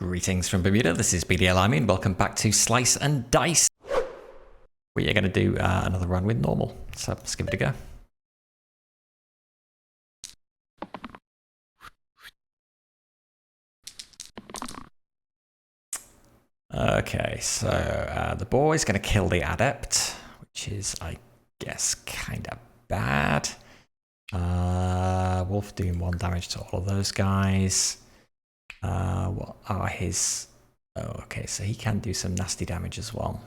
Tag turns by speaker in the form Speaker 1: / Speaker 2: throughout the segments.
Speaker 1: Greetings from Bermuda, this is BDLIME and welcome back to Slice and Dice. We are going to do another run with normal, so let's give it a go. Okay, so the boy is going to kill the adept, which is, I guess, kind of bad. Wolf doing 1 damage to all of those guys. What are his... Oh, okay, so he can do some nasty damage as well.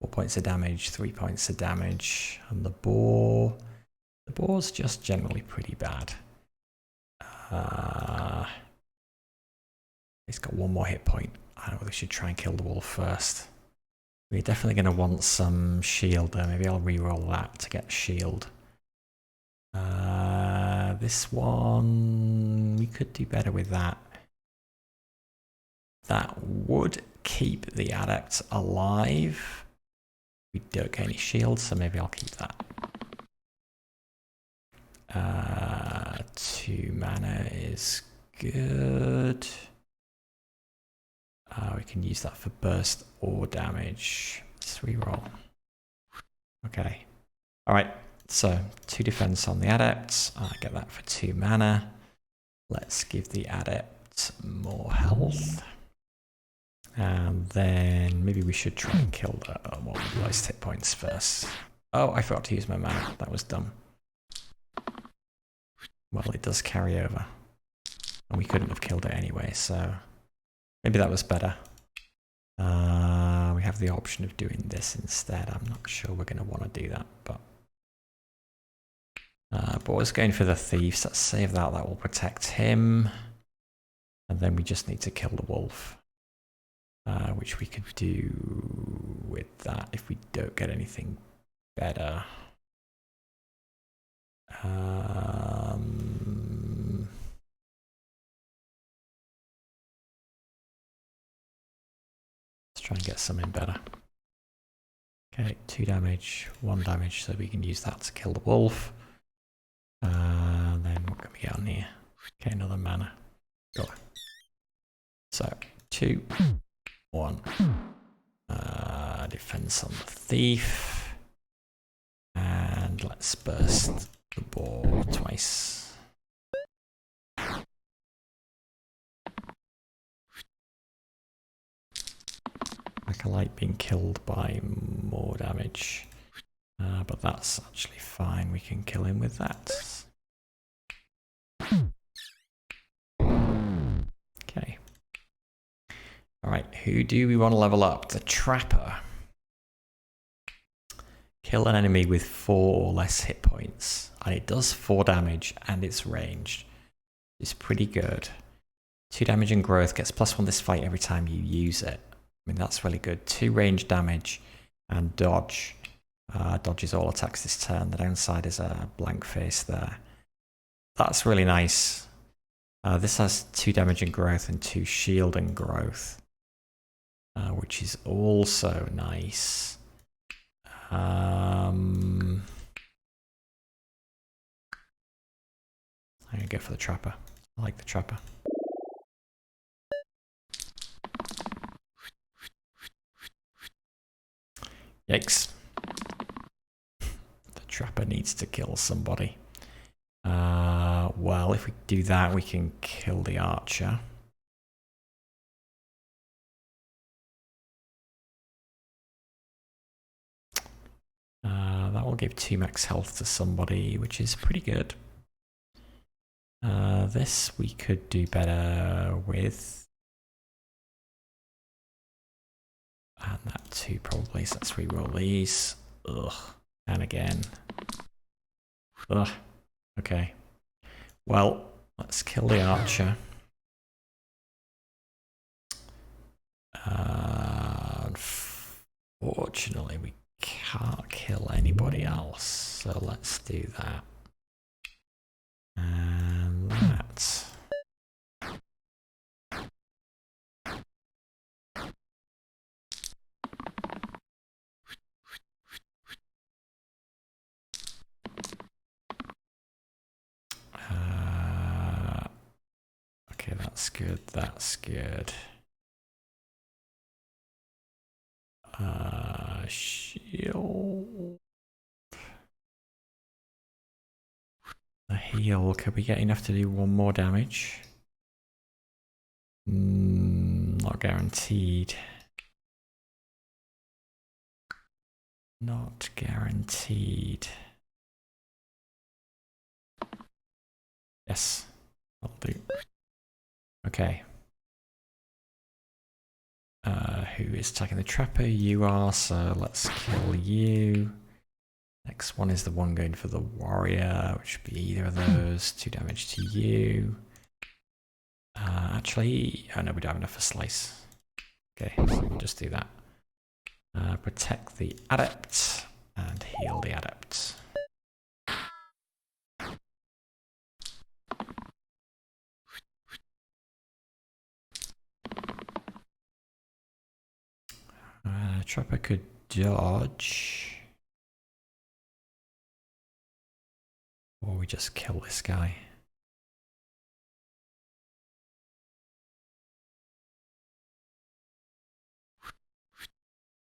Speaker 1: 4 points of damage, 3 points of damage, and the boar's just generally pretty bad. He's got 1 more hit point. I don't know whether we should try and kill the wolf first. We're definitely going to want some shield there. Maybe I'll re-roll that to get shield. This one, we could do better with that. That would keep the adept alive. We don't get any shield, so maybe I'll keep that. 2 mana is good. We can use that for burst or damage. Let's reroll. Okay. Alright, so 2 defense on the adept. I get that for 2 mana. Let's give the adept more health. And then maybe we should try and kill the one with the lowest hit points first. Oh, I forgot to use my mana. That was dumb. Well, it does carry over. And we couldn't have killed it anyway, so maybe that was better. We have the option of doing this instead. I'm not sure we're going to want to do that, but we're going for the thieves. Let's save that. That will protect him. And then we just need to kill the wolf. Which we could do with that if we don't get anything better. Let's try and get something better. Okay, 2 damage, 1 damage, so we can use that to kill the wolf. And then what can we get on here? Okay, another mana. Go. So, 2. 1. Defense on the thief. And let's burst the ball twice. I like being killed by more damage. But that's actually fine. We can kill him with that. Okay. Alright, who do we want to level up? The Trapper. Kill an enemy with 4 or less hit points. And it does 4 damage and it's ranged. It's pretty good. 2 damage and growth, gets +1 this fight every time you use it. I mean, that's really good. 2 range damage and dodge. Dodges all attacks this turn. The downside is a blank face there. That's really nice. This has 2 damage and growth and 2 shield and growth. Which is also nice. I'm going to go for the Trapper. I like the Trapper. Yikes. The Trapper needs to kill somebody. Well, if we do that, we can kill the Archer. That will give 2 max health to somebody, which is pretty good. This we could do better with. And that too, probably. So let's reroll these. Ugh. And again. Ugh. Okay. Well, let's kill the Archer. Unfortunately, we can't kill anybody else, so let's do that. And that. Okay, that's That's good, that's good. Shield. A heal, could we get enough to do one more damage? Not guaranteed. Not guaranteed. Yes, I'll do. Okay. Who is attacking the trapper? You are, so let's kill you. Next one is the one going for the warrior, which would be either of those. 2 damage to you. Actually, oh no, we don't have enough for slice. Okay, so we'll just do that. Protect the adept and heal the adept. Trapper could dodge. Or we just kill this guy.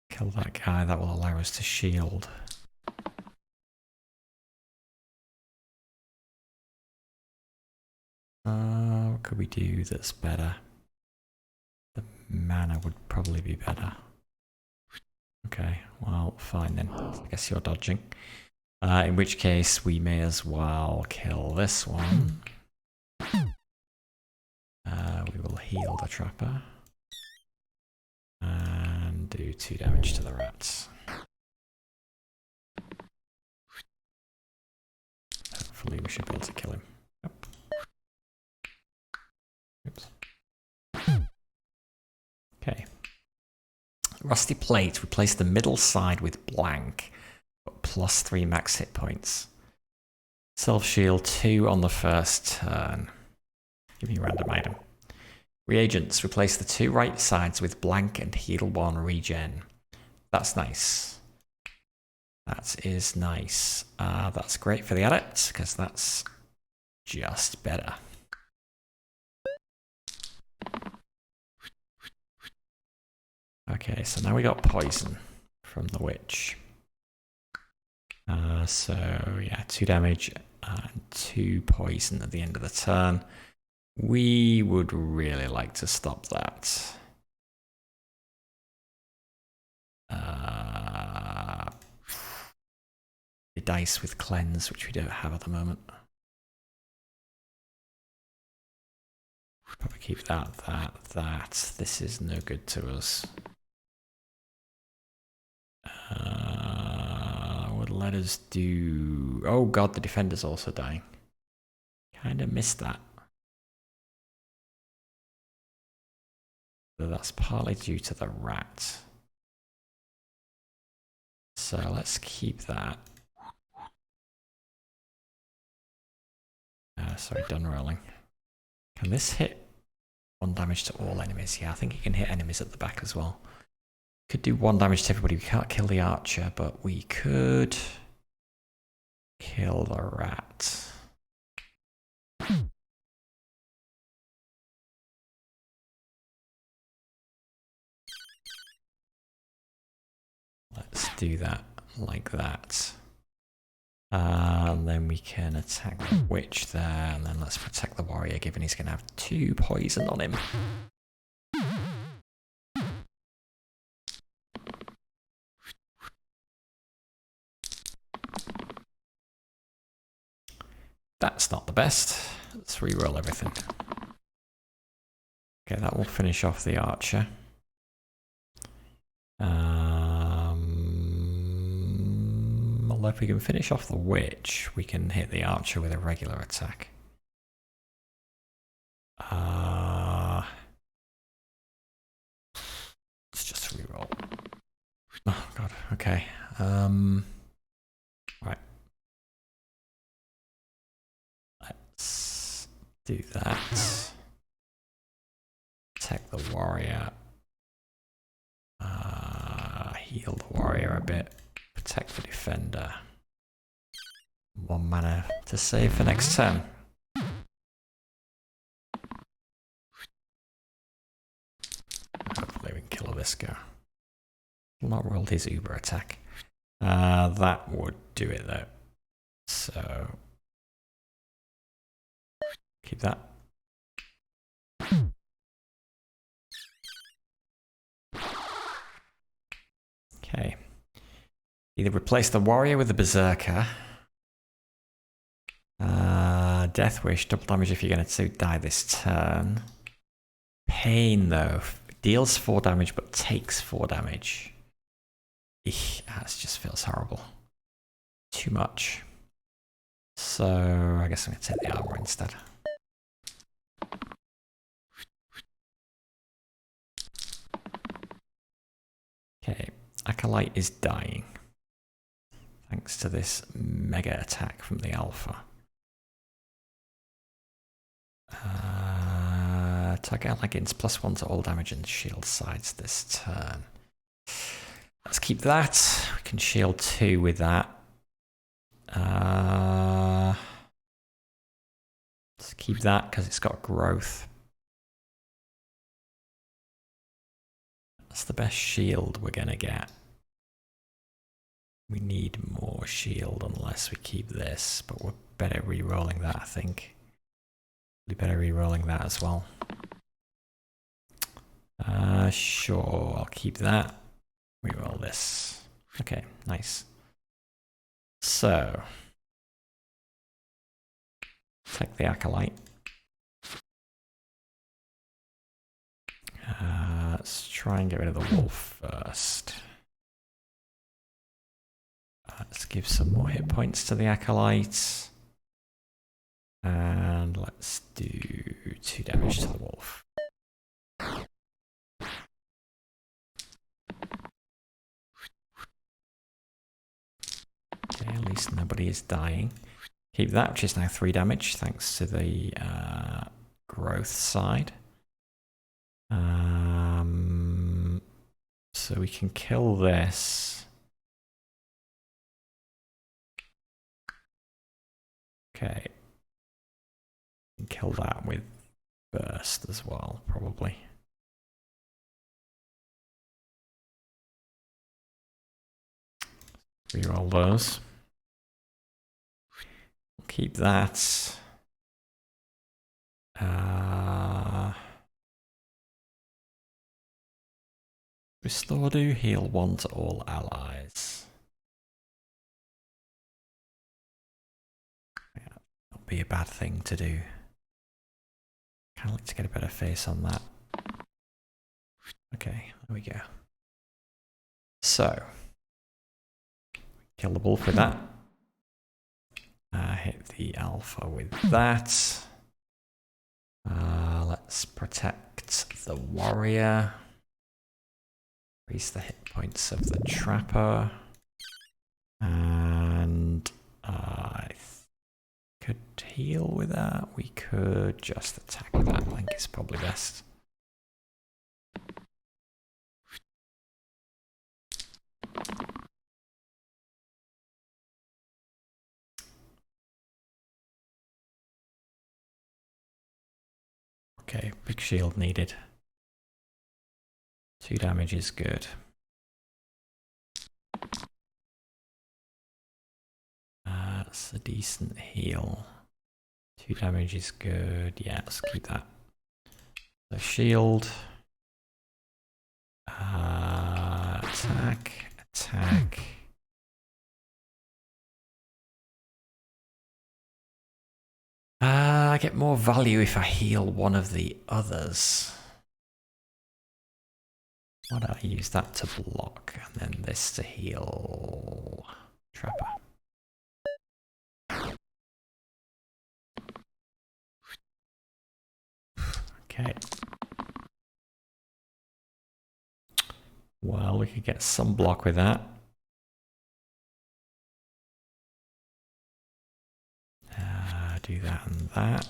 Speaker 1: Kill that guy, that will allow us to shield. What could we do that's better? The mana would probably be better. Okay, well, fine then. I guess you're dodging. In which case, we may as well kill this one. We will heal the trapper. And do 2 damage to the rats. Hopefully we should be able to kill him. Yep. Oops. Okay. Rusty plate, replace the middle side with blank, but plus 3 max hit points. Self shield 2 on the first turn. Give me a random item. Reagents, replace the 2 right sides with blank and heal 1 regen. That's nice. That is nice. That's great for the adept, because that's just better. Okay, so now we got poison from the witch. So yeah, 2 damage and 2 poison at the end of the turn. We would really like to stop that. The dice with cleanse, which we don't have at the moment. Probably keep that. This is no good to us. Would let us do... Oh god, the defender's also dying. Kind of missed that. So that's partly due to the rat. So let's keep that. Sorry, done rolling. Can this hit 1 damage to all enemies? Yeah, I think it can hit enemies at the back as well. Could do 1 damage to everybody. We can't kill the archer, but we could kill the rat. Let's do that like that. And then we can attack the witch there, and then let's protect the warrior, given he's going to have 2 poison on him. That's not the best. Let's re-roll everything. Okay, that will finish off the archer. Although if we can finish off the witch, we can hit the archer with a regular attack. Let's just re-roll. Oh god, okay. Right. Let's do that. Attack the warrior. Heal the warrior a bit. Protect the defender. 1 mana to save for next turn. kill this guy. Will not roll his Uber attack. That would do it though. So keep that. Okay. Either replace the warrior with the berserker. Death Wish, double damage if you're going to die this turn. Pain though, deals 4 damage but takes 4 damage. Eesh, that just feels horrible. Too much. So I guess I'm going to take the armor instead. Okay, Acolyte is dying. Thanks to this mega attack from the Alpha. Target ally gains +1 to all damage and shield sides this turn. Let's keep that. We can shield 2 with that. Let's keep that because it's got growth. That's the best shield we're going to get. We need more shield unless we keep this, but we're better re-rolling that, I think. We better re-rolling that as well. Sure, I'll keep that. Re-roll this. Okay, nice. So, take the Acolyte. Let's try and get rid of the wolf first. Let's give some more hit points to the Acolyte. And let's do 2 damage to the wolf. Okay, at least nobody is dying. Keep that, which is now 3 damage, thanks to the growth side. So we can kill this. Okay. Kill that with burst as well, probably. Reroll those. Keep that. Restore do heal 1 to all allies. Yeah, that'll be a bad thing to do. Kind of like to get a better face on that. Okay, there we go. So, kill the wolf with that. Hit the Alpha with that. Let's protect the warrior. Increase the hit points of the trapper. And I could heal with that. We could just attack with that. I think it's probably best. Okay, big shield needed. 2 damage is good. That's a decent heal. 2 damage is good. Yeah, let's keep that. So shield. Attack. Attack. I get more value if I heal one of the others. Why don't I use that to block and then this to heal Trapper? Okay. Well, we could get some block with that. Do that and that.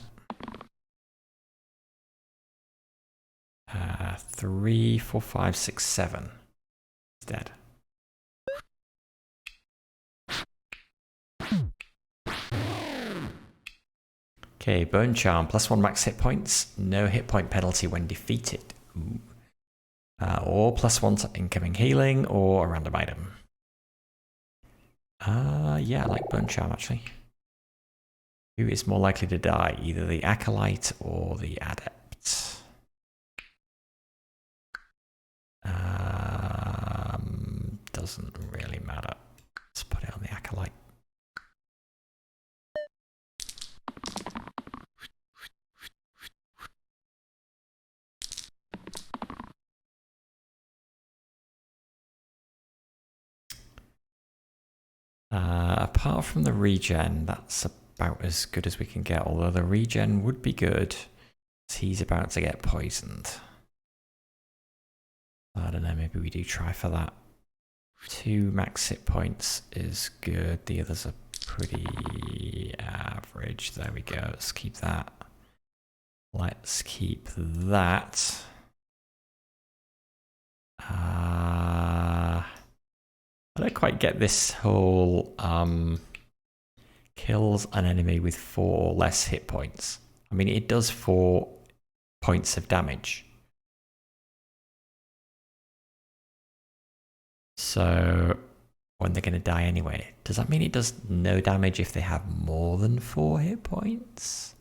Speaker 1: 3, 4, 5, 6, 7. It's dead. Okay, Bone Charm, +1 max hit points, no hit point penalty when defeated. Ooh. Or +1 to incoming healing, or a random item. Yeah, I like Burn Charm actually. Who is more likely to die? Either the Acolyte or the Adept. Doesn't really matter. Let's put it on the Acolyte. Apart from the regen, that's about as good as we can get, although the regen would be good, as he's about to get poisoned. I don't know, maybe we do try for that. 2 max hit points is good, the others are pretty average. There we go, let's keep that. Let's keep that. I don't quite get this whole kills an enemy with 4 or less hit points. I mean, it does 4 points of damage. So when they're going to die anyway, does that mean it does no damage if they have more than 4 hit points?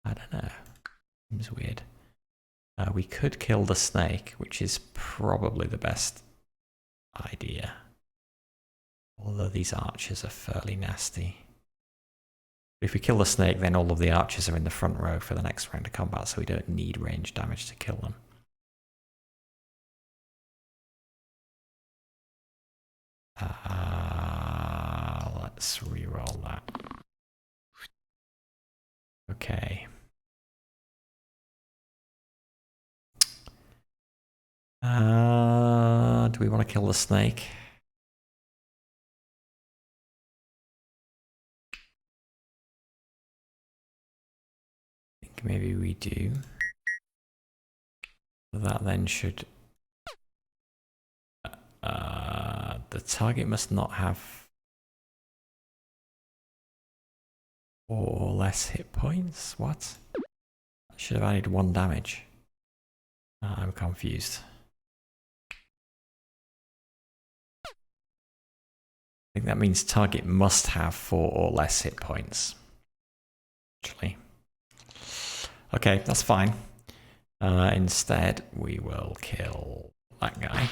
Speaker 1: I don't know. Seems weird. We could kill the snake, which is probably the best idea. Although these archers are fairly nasty. If we kill the snake, then all of the archers are in the front row for the next round of combat, so we don't need range damage to kill them. Let's re-roll that. Okay. Do we want to kill the snake? I think maybe we do. That then should... the target must not have 4 or less hit points. What? I should have added 1 damage. I'm confused. I think that means target must have 4 or less hit points. Actually. Okay, that's fine. Instead, we will kill that guy.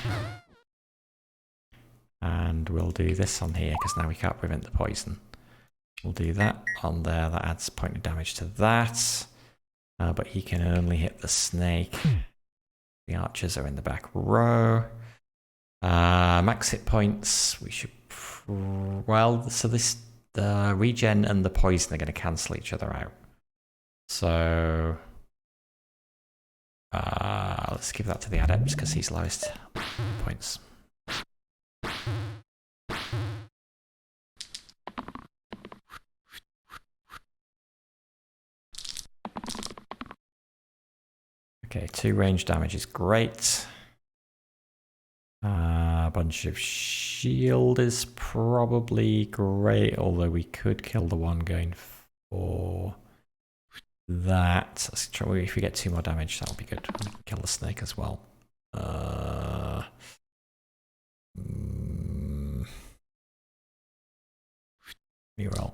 Speaker 1: And we'll do this on here, because now we can't prevent the poison. We'll do that on there. That adds point of damage to that. But he can only hit the snake. The archers are in the back row. Max hit points. We should... well, so this... the regen and the poison are going to cancel each other out. So... let's give that to the adept, because he's lowest points. Okay, 2 range damage is great. A bunch of shield is probably great, although we could kill the one going for that. Let's try, if we get 2 more damage, that'll be good. Kill the snake as well. Reroll.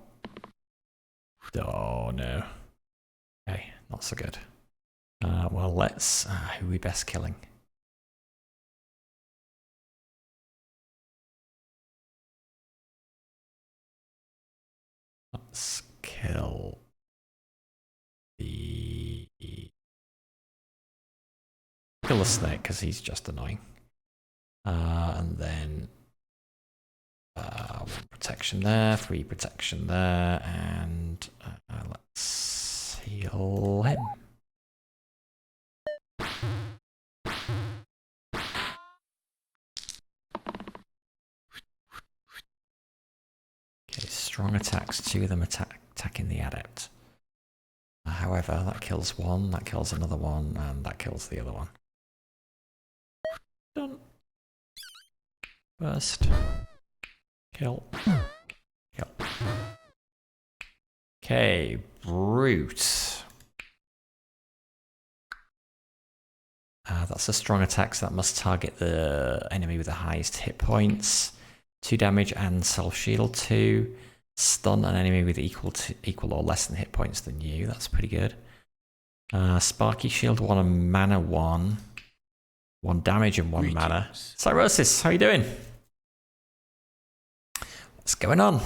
Speaker 1: Oh no. Okay, not so good. Well, let's... who are we best killing? Let's kill the... kill the snake, because he's just annoying. And then... 1 protection there, 3 protection there, and let's heal him. Okay, strong attacks, 2 of them attacking the adept. However, that kills 1, that kills another 1, and that kills the other one. Done. Burst. Kill. Kill. Okay, brute. That's a strong attack, so that must target the enemy with the highest hit points. 2 damage and self-shield 2. Stun an enemy with equal or less than hit points than you. That's pretty good. Sparky shield 1 and mana 1. 1 damage and 1 mana. Cyrosis, how are you doing? What's going on?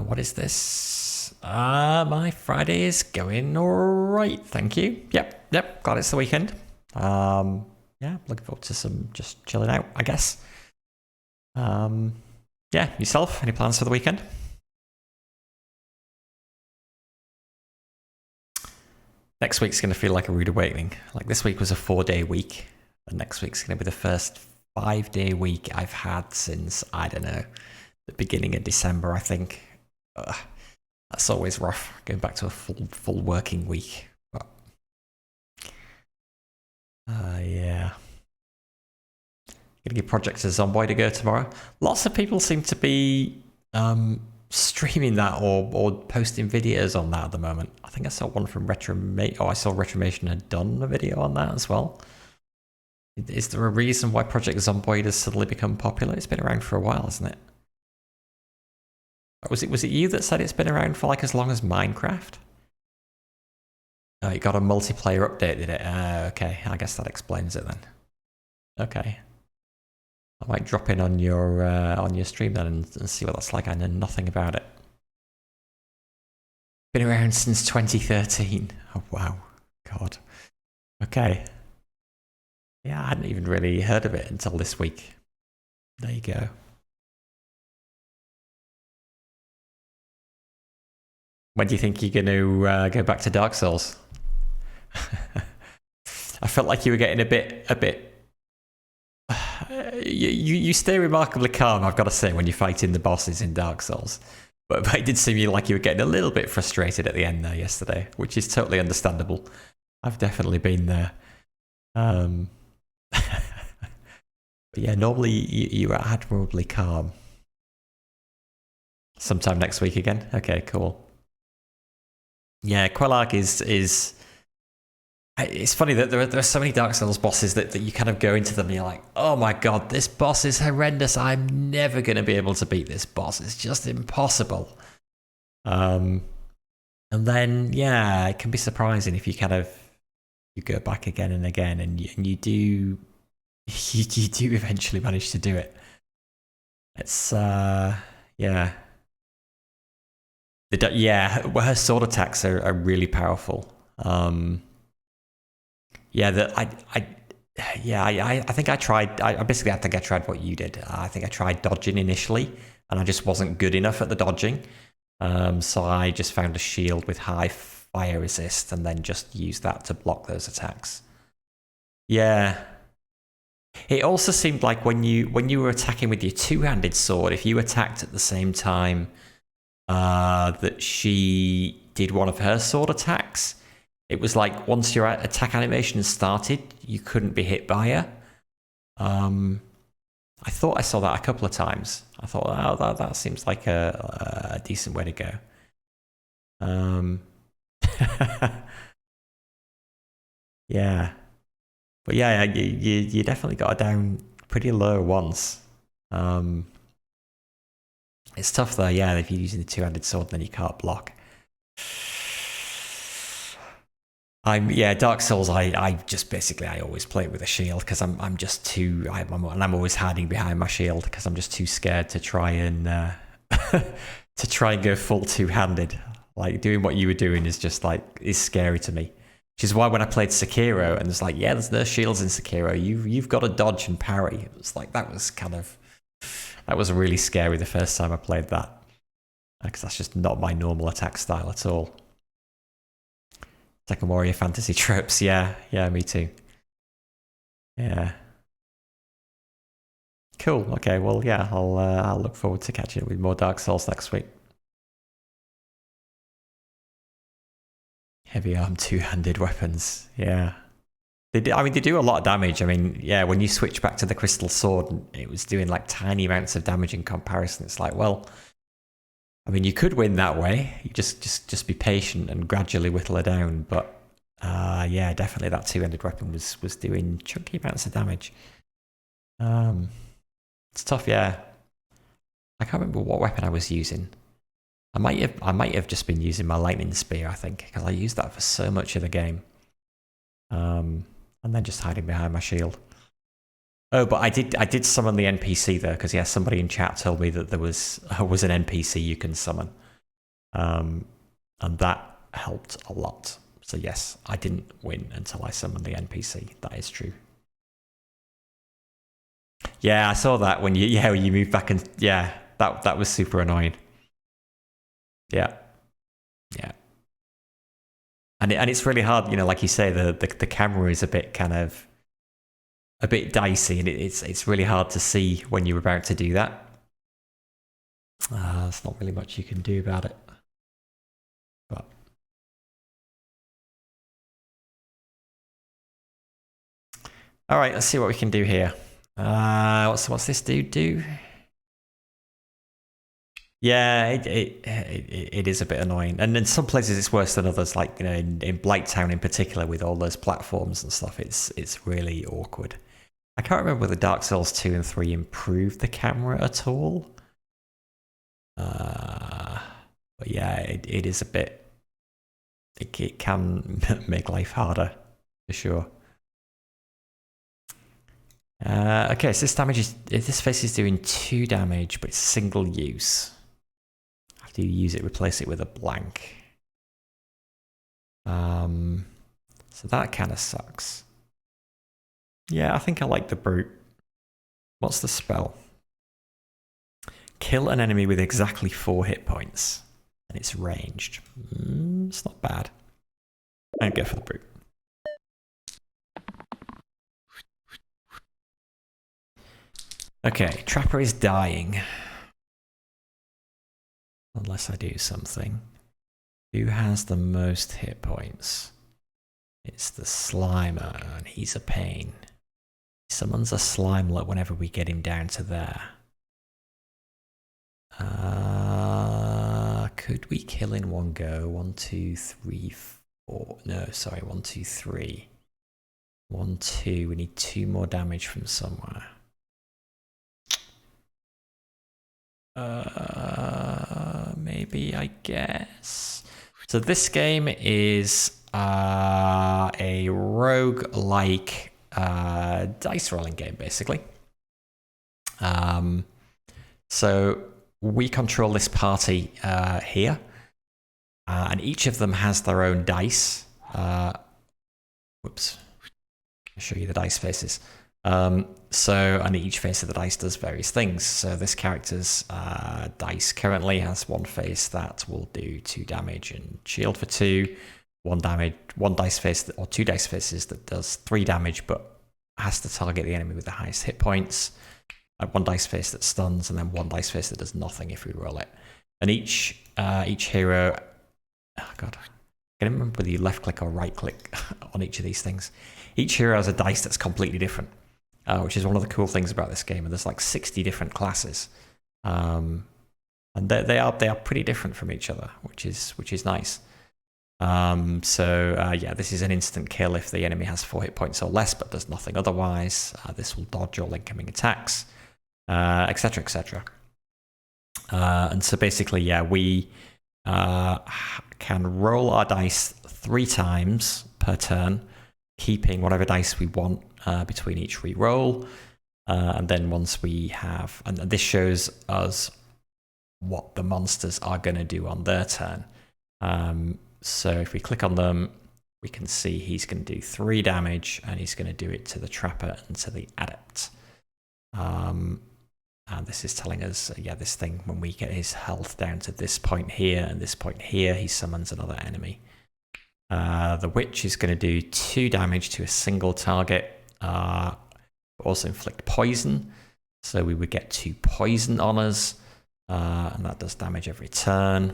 Speaker 1: What is this? My Friday is going alright, thank you. Yep, glad it's the weekend. Yeah, looking forward to some just chilling out, I guess. Yeah, yourself, any plans for the weekend? Next week's going to feel like a rude awakening. Like this week was a 4-day week, and next week's going to be the first 5-day week I've had since, I don't know, the beginning of December, I think. That's always rough, going back to a full working week. But, yeah. Gonna give Project Zomboid a go tomorrow. Lots of people seem to be streaming that or posting videos on that at the moment. I think I saw one from Retromation. Oh, I saw Retromation had done a video on that as well. Is there a reason why Project Zomboid has suddenly become popular? It's been around for a while, hasn't it? Was it you that said it's been around for like as long as Minecraft? Oh, it got a multiplayer update, did it? Okay, I guess that explains it then. Okay. I might drop in on your stream then and see what that's like. I know nothing about it. Been around since 2013. Oh wow, God. Okay. Yeah, I hadn't even really heard of it until this week. There you go. When do you think you're going to go back to Dark Souls? I felt like you were getting a bit. You stay remarkably calm, I've got to say, when you're fighting the bosses in Dark Souls. But it did seem like you were getting a little bit frustrated at the end there yesterday, which is totally understandable. I've definitely been there. But yeah, normally you are admirably calm. Sometime next week again? Okay, cool. Yeah, Quellark is... It's funny that there are so many Dark Souls bosses that you kind of go into them and you're like, oh my god, this boss is horrendous. I'm never going to be able to beat this boss. It's just impossible. And then, yeah, it can be surprising if you kind of you go back again and again and you do you do eventually manage to do it. It's yeah. Well, her sword attacks are really powerful. Yeah, I think I tried. I think I tried what you did. I think I tried dodging initially, and I just wasn't good enough at the dodging. So I just found a shield with high fire resist, and then just used that to block those attacks. Yeah. It also seemed like when you were attacking with your two-handed sword, if you attacked at the same time that she did one of her sword attacks, it was like once your attack animation started, you couldn't be hit by her. I thought I saw that a couple of times. I thought, oh, that seems like a decent way to go. Yeah. But yeah, you definitely got it down pretty low once. It's tough though, yeah, if you're using the two-handed sword, then you can't block. Dark Souls. I just basically I always play it with a shield because I'm just too. I'm always hiding behind my shield because I'm just too scared to try and to try and go full two-handed. Like doing what you were doing is just like is scary to me. Which is why when I played Sekiro and it's like, yeah, there's no shields in Sekiro. You've got to dodge and parry. It was like that was really scary the first time I played that because that's just not my normal attack style at all. Second Warrior fantasy tropes, yeah, me too. Yeah. Cool. Okay. Well, yeah. I'll look forward to catching up with more Dark Souls next week. Heavy arm two-handed weapons. Yeah. They do a lot of damage. I mean, yeah. When you switch back to the crystal sword, it was doing like tiny amounts of damage in comparison. It's like, well, I mean, you could win that way. You just be patient and gradually whittle her down. But yeah, definitely that two-handed weapon was doing chunky amounts of damage. It's tough, yeah. I can't remember what weapon I was using. I might have just been using my lightning spear, I think, because I used that for so much of the game. And then just hiding behind my shield. Oh, but I did summon the NPC there, because yeah, somebody in chat told me that there was an NPC you can summon. And that helped a lot. So yes, I didn't win until I summoned the NPC. That is true. Yeah, I saw that when you moved back, and yeah, that was super annoying. Yeah. And it's really hard, like you say, the camera is a bit dicey, and it's really hard to see when you're about to do that. There's not really much you can do about it. But all right, let's see what we can do here. What's this dude do? Yeah, it is a bit annoying, and in some places it's worse than others. Like in Blighttown in particular, with all those platforms and stuff, it's really awkward. I can't remember whether Dark Souls 2 and 3 improved the camera at all. But yeah, it is a bit. It can make life harder, for sure. Okay, so this face is doing 2 damage, but it's single use. After you use it, replace it with a blank. So that kind of sucks. Yeah, I think I like the brute. What's the spell? Kill an enemy with exactly 4 hit points, and it's ranged. It's not bad. And go for the brute. Okay, Trapper is dying. Unless I do something. Who has the most hit points? It's the Slimer, and he's a pain. He summons a Slimelet whenever we get him down to there. Could we kill in one go? 1, 2, 3, 4. No, sorry, 1, 2, 3. 1, 2. We need 2 more damage from somewhere. Maybe, I guess. So this game is a roguelike dice rolling game, basically. So we control this party here, and each of them has their own dice. Whoops. I'll show you the dice faces. And each face of the dice does various things. So this character's dice currently has one face that will do 2 damage and shield for 2. One dice face or 2 dice faces that does 3 damage but has to target the enemy with the highest hit points. One dice face that stuns, and then one dice face that does nothing if we roll it. And each hero, oh god, I can't remember whether you left click or right click on each of these things. Each hero has a dice that's completely different. Which is one of the cool things about this game. And there's like 60 different classes, and they are pretty different from each other, which is nice. Yeah, this is an instant kill if the enemy has 4 hit points or less, but does nothing otherwise. This will dodge all incoming attacks, etc., etc. And so basically, yeah, we can roll our dice 3 times per turn, keeping whatever dice we want between each re-roll. And then once we have, and this shows us what the monsters are going to do on their turn. So if we click on them, we can see he's going to do 3 damage, and he's going to do it to the Trapper and to the Adept. And this is telling us, this thing, when we get his health down to this point here and this point here, he summons another enemy. The Witch is going to do 2 damage to a single target. Also inflict poison, so we would get 2 poison on us, and that does damage every turn.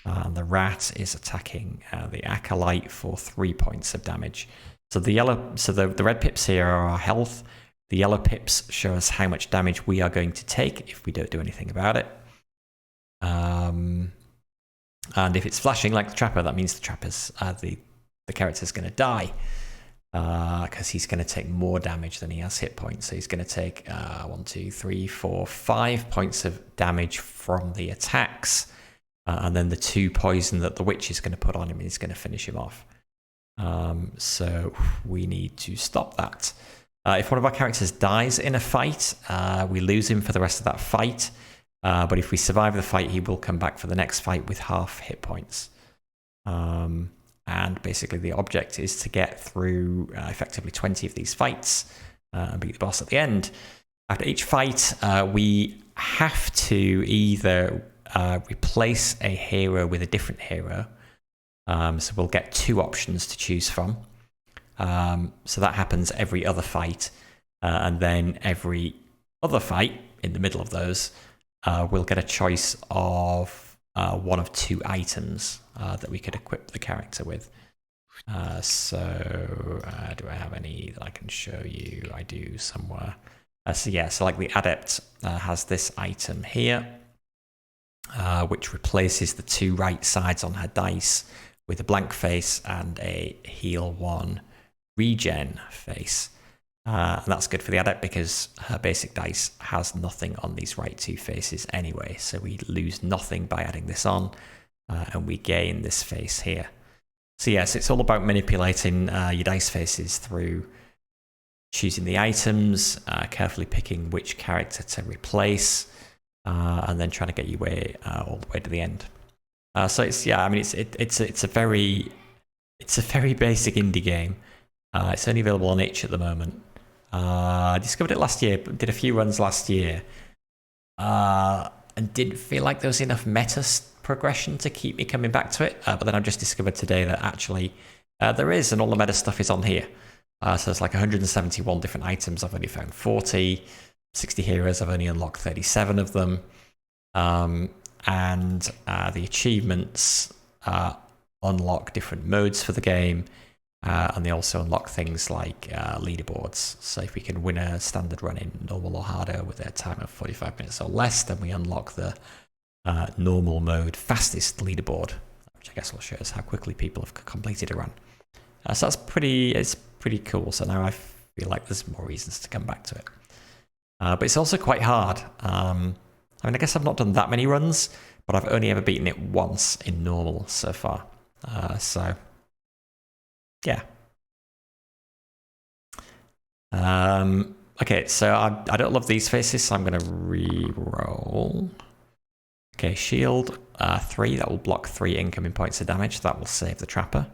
Speaker 1: The Rat is attacking the Acolyte for 3 points of damage. So the red pips here are our health. The yellow pips show us how much damage we are going to take if we don't do anything about it. And if it's flashing like the Trapper, that means the Trapper's the character's going to die. Because he's going to take more damage than he has hit points. So he's going to take 1, 2, 3, 4, 5 points of damage from the attacks. And then the 2 poison that the Witch is going to put on him is going to finish him off. So we need to stop that. If one of our characters dies in a fight, we lose him for the rest of that fight. But if we survive the fight, he will come back for the next fight with half hit points. And basically the object is to get through effectively 20 of these fights and beat the boss at the end. After each fight, we have to either replace a hero with a different hero. So we'll get 2 options to choose from. So that happens every other fight. And then every other fight in the middle of those, we'll get a choice of one of 2 items that we could equip the character with. So do I have any that I can show you? I do somewhere. So like the Adept has this item here, which replaces the 2 right sides on her dice with a blank face and a heal 1 regen face. And that's good for the Adept because her basic dice has nothing on these right 2 faces anyway. So we lose nothing by adding this on, and we gain this face here. So yes, it's all about manipulating your dice faces through choosing the items, carefully picking which character to replace, and then trying to get your way all the way to the end. So it's it's a very basic indie game. It's only available on itch at the moment. I discovered it last year, did a few runs last year, and didn't feel like there was enough meta progression to keep me coming back to it. But then I've just discovered today that actually there is, and all the meta stuff is on here. So there's like 171 different items. I've only found 40, 60 heroes. I've only unlocked 37 of them. And the achievements unlock different modes for the game. And they also unlock things like leaderboards. So if we can win a standard run in normal or harder with a time of 45 minutes or less, then we unlock the normal mode fastest leaderboard, which I guess will show us how quickly people have completed a run. So that's pretty cool. So now I feel like there's more reasons to come back to it. But it's also quite hard. I guess I've not done that many runs, but I've only ever beaten it once in normal so far. So yeah. Okay, so I don't love these faces, so I'm going to re-roll. Okay, shield 3, that will block 3 incoming points of damage. That will save the Trapper.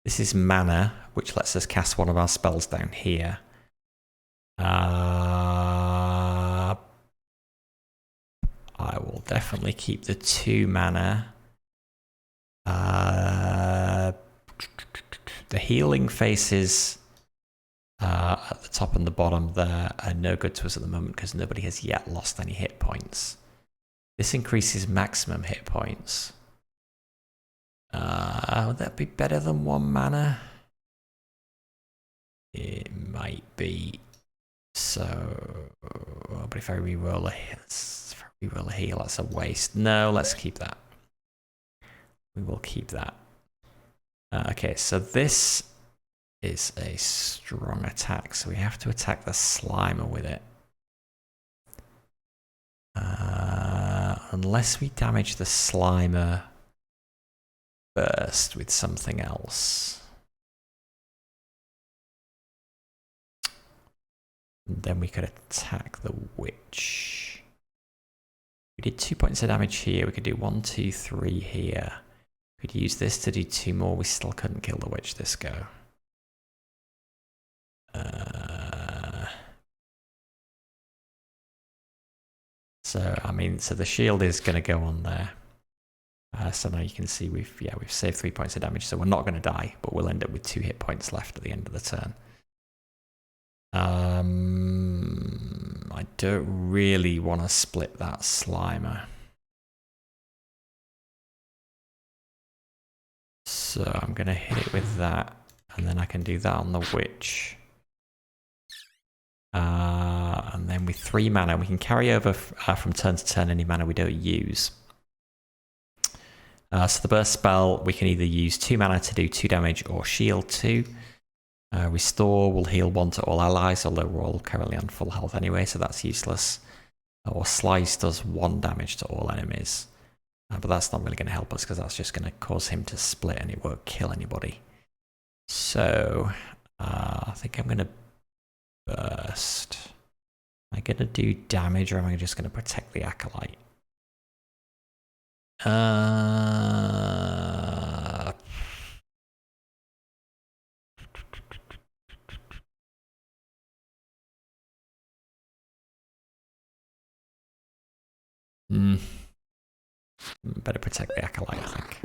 Speaker 1: This is mana, which lets us cast one of our spells down here. I will definitely keep the 2 mana. The healing faces at the top and the bottom there are no good to us at the moment because nobody has yet lost any hit points. This increases maximum hit points. Would that be better than 1 mana? It might be. So, but if I reroll a heal, that's a waste. No, let's keep that. We will keep that. Okay, so this is a strong attack, so we have to attack the Slimer with it. Unless we damage the Slimer first with something else. And then we could attack the Witch. We did 2 points of damage here. We could do 1, 2, 3 here. We could use this to do 2 more. We still couldn't kill the Witch this go. So the shield is going to go on there. So now you can see we've saved 3 points of damage. So we're not going to die, but we'll end up with 2 hit points left at the end of the turn. I don't really want to split that Slimer. So I'm going to hit it with that, and then I can do that on the Witch. And then with 3 mana, we can carry over from turn to turn any mana we don't use. So the burst spell, we can either use 2 mana to do 2 damage or shield 2. Restore will heal 1 to all allies, although we're all currently on full health anyway, so that's useless. Or slice does 1 damage to all enemies. But that's not really going to help us because that's just going to cause him to split and it won't kill anybody. So I think I'm going to burst. Am I going to do damage or am I just going to protect the acolyte? Better protect the acolyte, I think.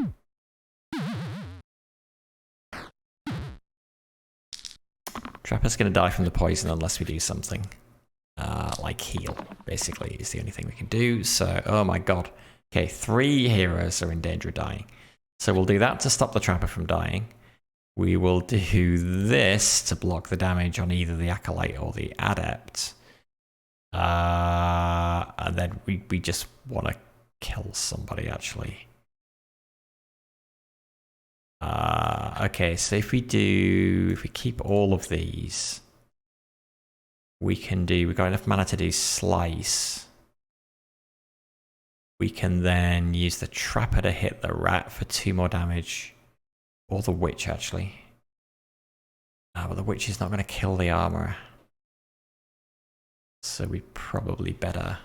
Speaker 1: Trapper's going to die from the poison unless we do something. Like heal, basically, is the only thing we can do. So, oh my god. Okay, 3 heroes are in danger of dying. So we'll do that to stop the Trapper from dying. We will do this to block the damage on either the Acolyte or the Adept. And then we just want to kill somebody, actually. Okay, so if we keep all of these, we've got enough mana to do Slice. We can then use the Trapper to hit the Rat for 2 more damage. Or the Witch, actually. But the Witch is not going to kill the Armourer. So we probably better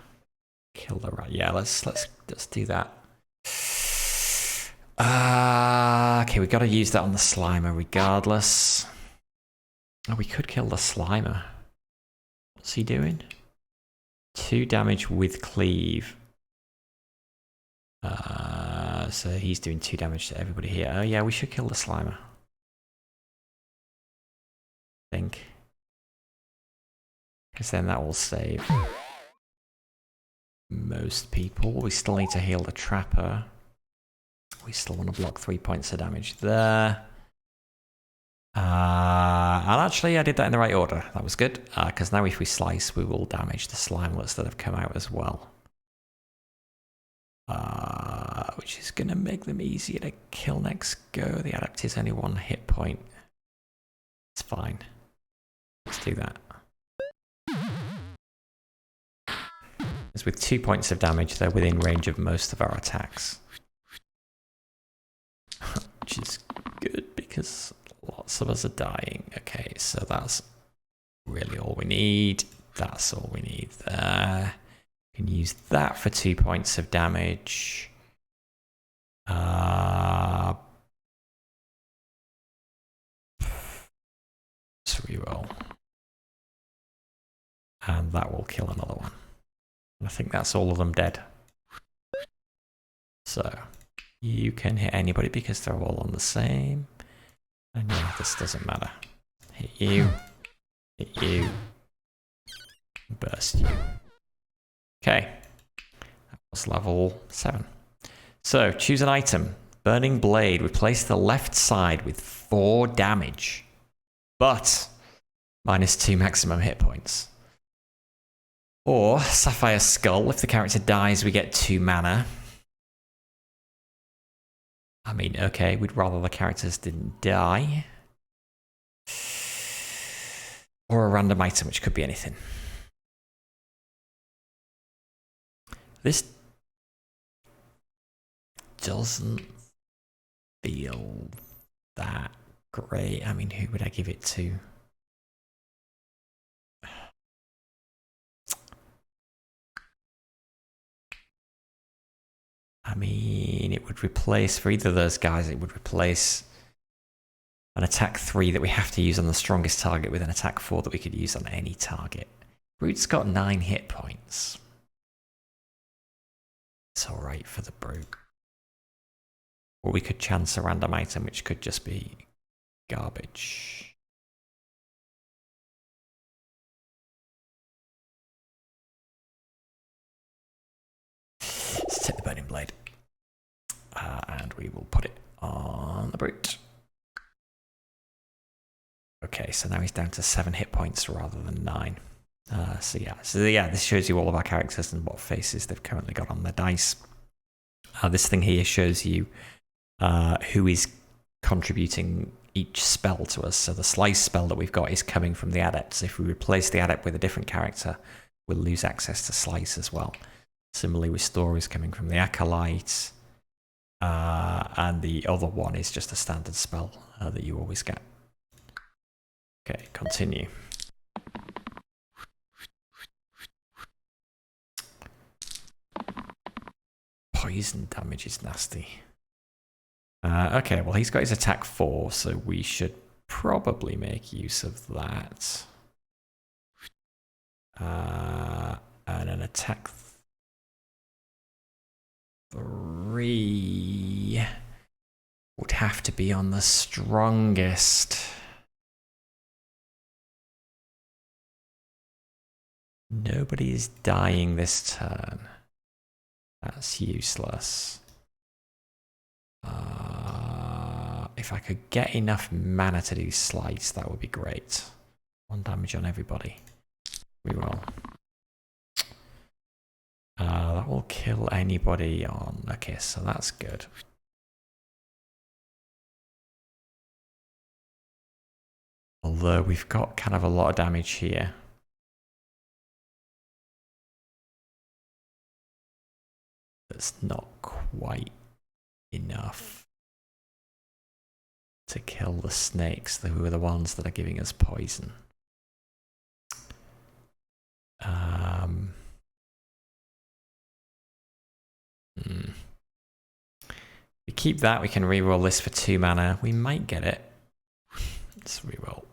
Speaker 1: kill the Rat. Yeah, let's do that. Okay, we got to use that on the Slimer regardless. Oh, we could kill the Slimer. What's he doing? 2 damage with Cleave. So he's doing 2 damage to everybody here. Oh yeah, we should kill the Slimer. I think. Because then that will save most people. We still need to heal the Trapper. We still want to block 3 points of damage there. And actually, I did that in the right order. That was good. Because now if we slice, we will damage the Slimelets that have come out as well. Which is going to make them easier to kill next go. The Adept is only 1 hit point. It's fine. Let's do that. Because with 2 points of damage, they're within range of most of our attacks. Which is good because lots of us are dying. Okay, so that's really all we need. That's all we need there. We can use that for 2 points of damage. Let's reroll. And that will kill another one. I think that's all of them dead. So you can hit anybody because they're all on the same. And yeah, this doesn't matter. Hit you. Hit you. Burst you. Okay. That was level 7. So choose an item. Burning Blade. Replace the left side with 4 damage. But -2 maximum hit points. Or Sapphire Skull. If the character dies, we get 2 mana. I mean, okay, we'd rather the characters didn't die. Or a random item, which could be anything. This doesn't feel that great. I mean, who would I give it to? I mean, it would replace, for either of those guys, it would replace an attack 3 that we have to use on the strongest target with an attack 4 that we could use on any target. Brute's got 9 hit points. It's alright for the Brute. Or we could chance a random item, which could just be garbage. Let's take the Burning Blade. And we will put it on the Brute. Okay, so now he's down to 7 hit points rather than 9. So yeah, this shows you all of our characters and what faces they've currently got on their dice. This thing here shows you who is contributing each spell to us. So the slice spell that we've got is coming from the adepts. If we replace the adept with a different character, we'll lose access to slice as well. Similarly, restore is coming from the acolyte, and the other one is just a standard spell that you always get. Okay, continue. Poison damage is nasty. Okay, well, he's got his attack 4, so we should probably make use of that. And an attack 3 would have to be on the strongest. Nobody's dying this turn. That's useless. If I could get enough mana to do slice, that would be great. 1 damage on everybody. Reroll. That will kill anybody on... Okay, so that's good. Although we've got kind of a lot of damage here. That's not quite enough to kill the snakes, who are the ones that are giving us poison. We keep that, we can reroll this for 2 mana. We might get it. Let's reroll.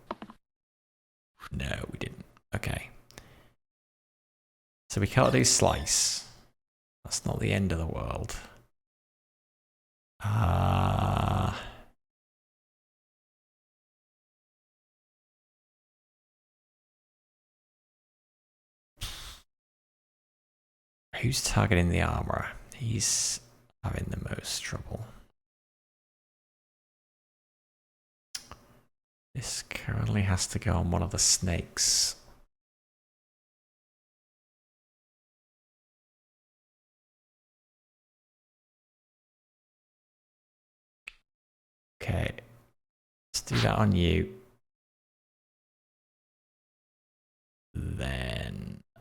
Speaker 1: No, we didn't. Okay. So we can't do slice. That's not the end of the world. Who's targeting the armorer? He's having the most trouble. This currently has to go on one of the snakes. Okay, let's do that on you. Then I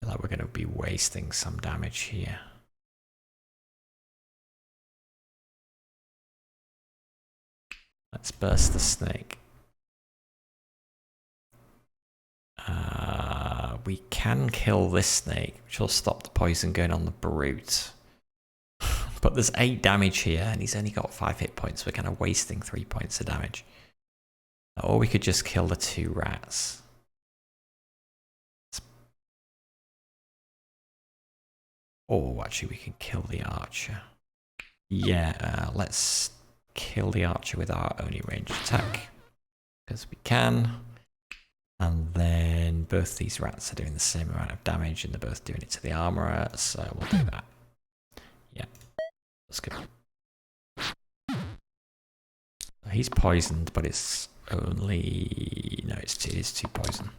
Speaker 1: feel like we're going to be wasting some damage here. Let's burst the snake. We can kill this snake, which will stop the poison going on the brute. But there's 8 damage here, and he's only got 5 hit points. We're kind of wasting 3 points of damage. Or we could just kill the 2 rats. Oh, actually, we can kill the archer. Yeah, let's kill the archer with our only ranged attack. Because we can. And then both these rats are doing the same amount of damage, and they're both doing it to the armorer, so we'll do that. Yeah, that's good. He's poisoned, but it's only... No, it is 2 poison.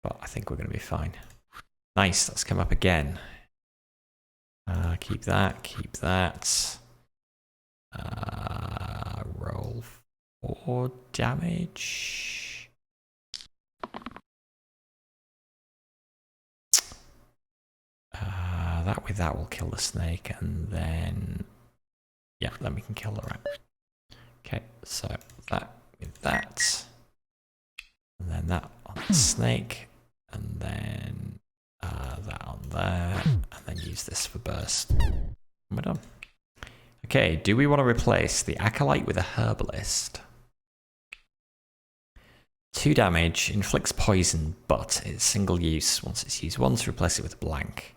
Speaker 1: But I think we're going to be fine. Nice, let's come up again. Keep that, keep that. Roll 4 damage. That will kill the snake, and then... Yeah, then we can kill the rat. Okay, so that with that. And then that on the snake. And then that on there. And then use this for burst. And we're done. Okay, do we want to replace the acolyte with a herbalist? 2 damage, inflicts poison, but it's single use. Once it's used once, replace it with a blank.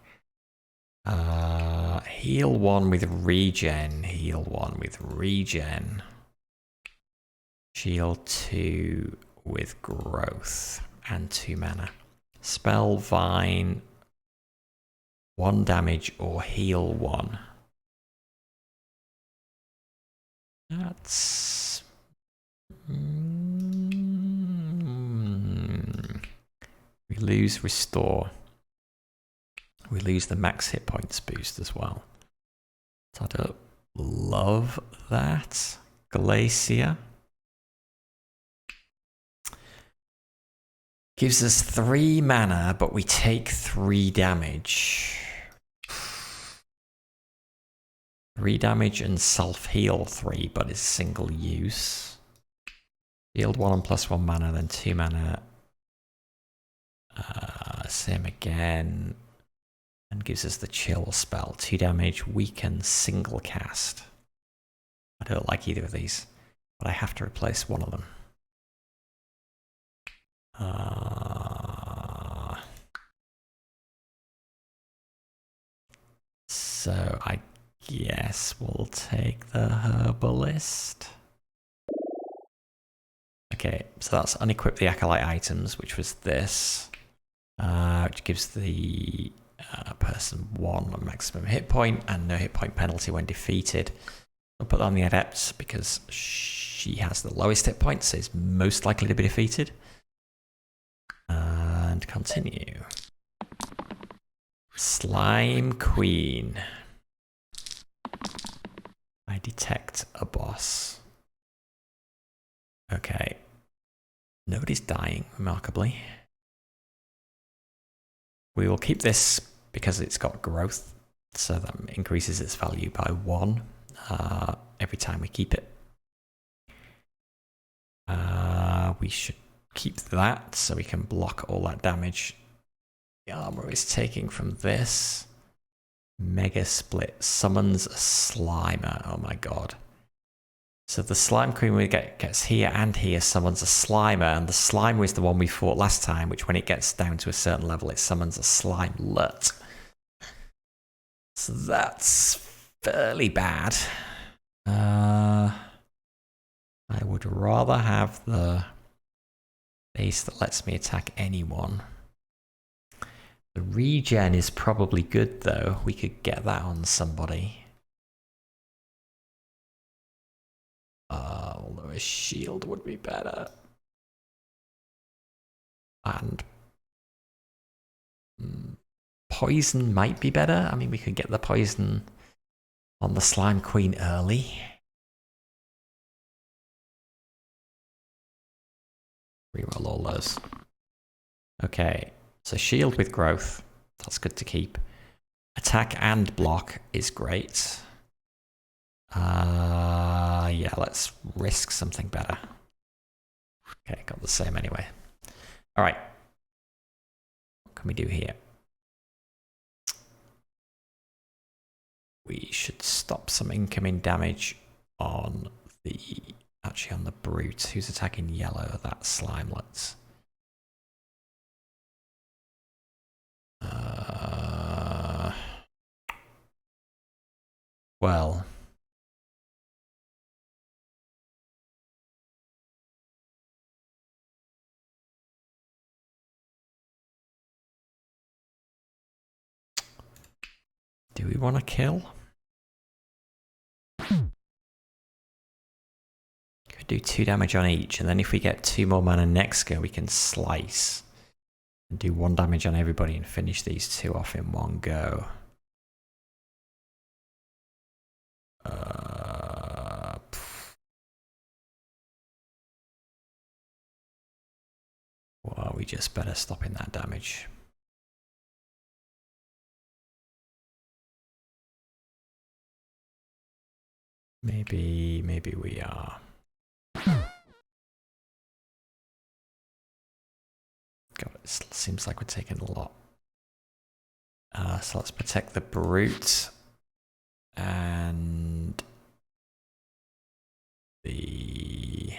Speaker 1: Heal 1 with regen. Heal 1 with regen. Shield 2 with growth and 2 mana. Spell Vine, 1 damage or heal 1. That's... We lose restore. We lose the max hit points boost as well. So I don't love that. Glacier. Gives us 3 mana, but we take 3 damage. 3 damage and self-heal 3, but it's single use. Healed 1 and +1 mana, then 2 mana. Same again. And gives us the chill spell. 2 damage, weaken, single cast. I don't like either of these, but I have to replace one of them. So I guess we'll take the herbalist. Okay, so that's unequip the acolyte items, which was this, which gives the person 1 maximum hit point and no hit point penalty when defeated. I'll put that on the adept because she has the lowest hit points, so is most likely to be defeated. And continue. Slime Queen. I detect a boss. Okay. Nobody's dying, remarkably. We will keep this because it's got growth, so that increases its value by 1 every time we keep it. We should keep that so we can block all that damage the armor is taking from this. Mega Split summons a Slimer. Oh my god. So the Slime Queen we gets here and here summons a Slimer, and the Slimer is the one we fought last time, which when it gets down to a certain level it summons a Slimelet. So that's fairly bad. I would rather have the base that lets me attack anyone. The regen is probably good though. We could get that on somebody. Although a shield would be better. And poison might be better. I mean, we could get the poison on the Slime Queen early. Reroll all those. Okay, so shield with growth. That's good to keep. Attack and block is great. Yeah, let's risk something better. Okay, got the same anyway. All right. What can we do here? We should stop some incoming damage on the... Actually, on the brute. Who's attacking yellow? That Slimelet. Well... Do we want to kill? Could do 2 damage on each, and then if we get 2 more mana next go, we can slice. And do 1 damage on everybody and finish these 2 off in one go. Well, we just better stopping that damage. Maybe we are. God, it seems like we're taking a lot. So let's protect the brute and the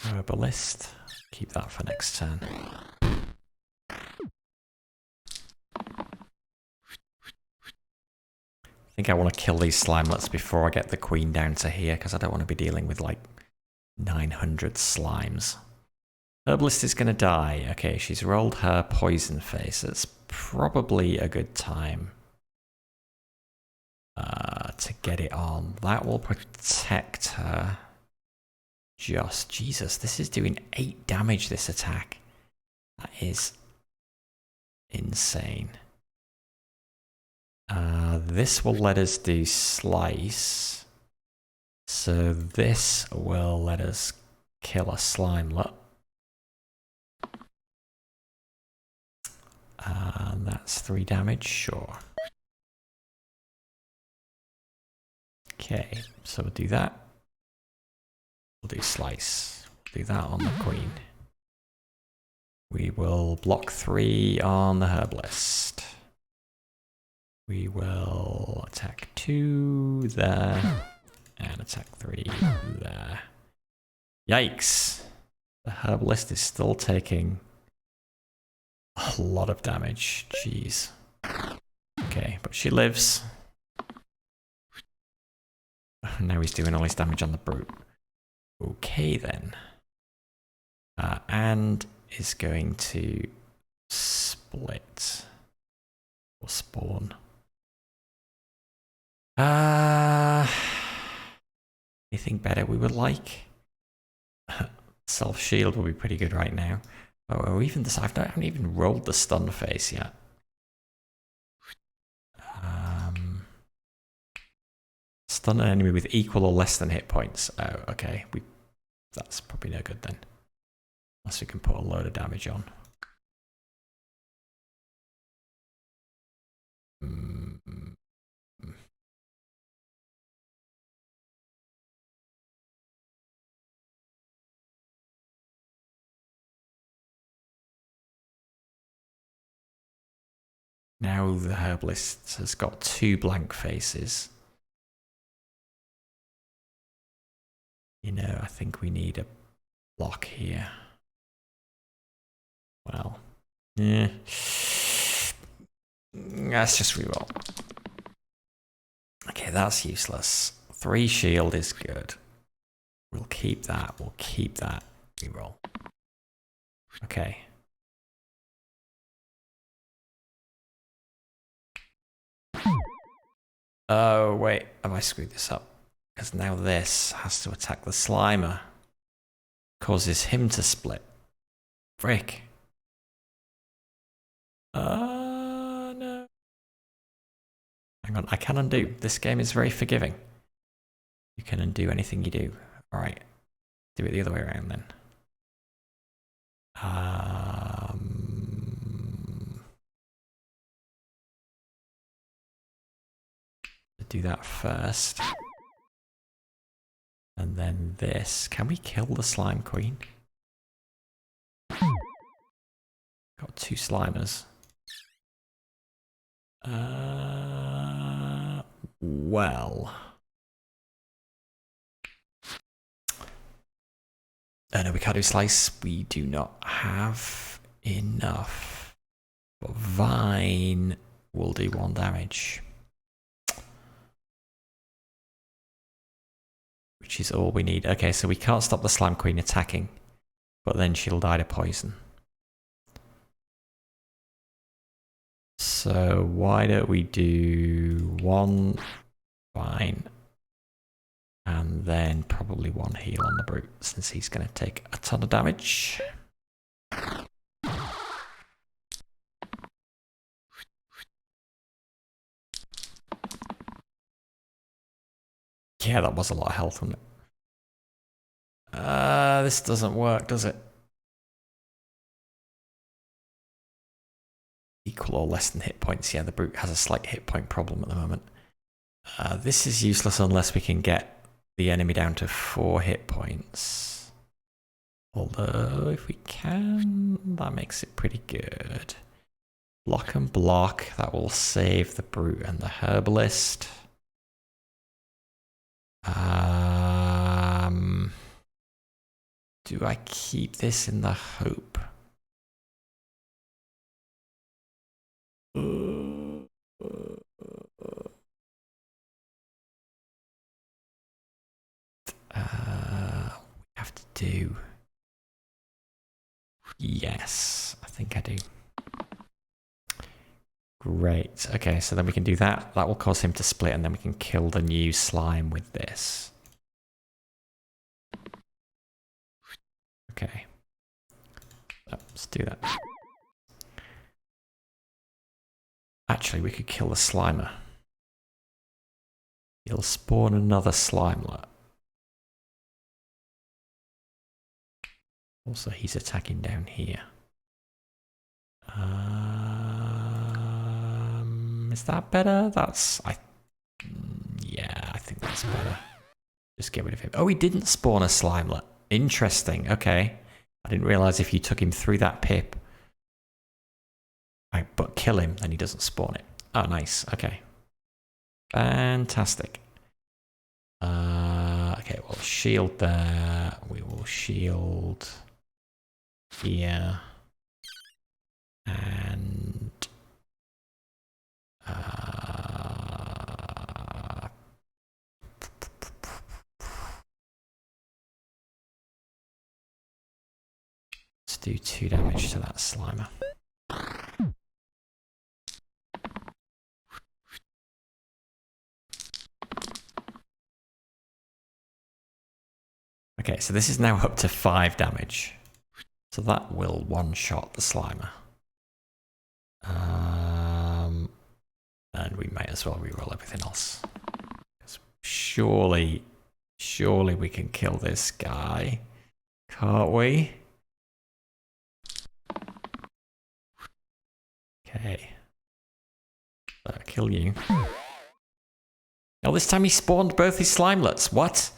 Speaker 1: herbalist. Keep that for next turn. I think I want to kill these Slimelets before I get the queen down to here, because I don't want to be dealing with like 900 slimes. Herbalist is going to die. Okay, she's rolled her poison face. It's probably a good time to get it on. That will protect her. Just, Jesus, this is doing 8 damage, this attack. That is insane. This will let us do slice. So this will let us kill a slimelet. And that's 3 damage, sure. Okay, so we'll do that. We'll do slice. We'll do that on the queen. We will block 3 on the herbalist. We will attack 2 there. And attack 3 there. Yikes! The herbalist is still taking a lot of damage. Jeez. Okay, but she lives. Now he's doing all his damage on the brute. Okay then. And is going to split. Or spawn. Anything better we would like? Self-shield will be pretty good right now. Oh, even this, I haven't even rolled the stun phase yet. Stun an enemy with equal or less than hit points. Oh, okay. That's probably no good then. Unless we can put a load of damage on. Now the herbalist has got 2 blank faces. You know, I think we need a block here. Well, yeah. Let's just reroll. Okay, that's useless. 3 shield is good. We'll keep that. We'll keep that. Reroll. Okay. Oh, wait. Have I screwed this up? Because now this has to attack the Slimer. Causes him to split. Frick. No. Hang on, I can undo. This game is very forgiving. You can undo anything you do. Alright. Do it the other way around then. Do that first. And then this. Can we kill the slime queen? Got 2 slimers. Well. No, we can't do slice. We do not have enough. But Vine will do 1 damage. Which is all we need. Okay, so we can't stop the slime queen attacking. But then she'll die to poison. So why don't we do 1 Vine. And then probably 1 heal on the brute, since he's going to take a ton of damage. Yeah, that was a lot of health, wasn't it? This doesn't work, does it? Equal or less than hit points. Yeah, the brute has a slight hit point problem at the moment. This is useless unless we can get the enemy down to 4 hit points. Although, if we can, that makes it pretty good. Block and block. That will save the brute and the herbalist. Do I keep this in the hope? We have to do... Yes, I think I do. Great. Okay, so then we can do that. That will cause him to split, and then we can kill the new slime with this. Okay. Let's do that. Actually, we could kill the Slimer. He'll spawn another Slimelet. Also, he's attacking down here. Is that better? Yeah, I think that's better. Just get rid of him. Oh, he didn't spawn a Slimelet. Interesting. Okay. I didn't realize if you took him through that pip. Right, but kill him, then he doesn't spawn it. Oh, nice. Okay. Fantastic. Okay, we'll shield there. We will shield here. And let's do 2 damage to that Slimer. Okay, so this is now up to 5 damage. So that will one-shot the Slimer. And we may as well reroll everything else. Surely we can kill this guy. Can't we? Okay. Kill you. Oh, this time he spawned both his Slimelets. What?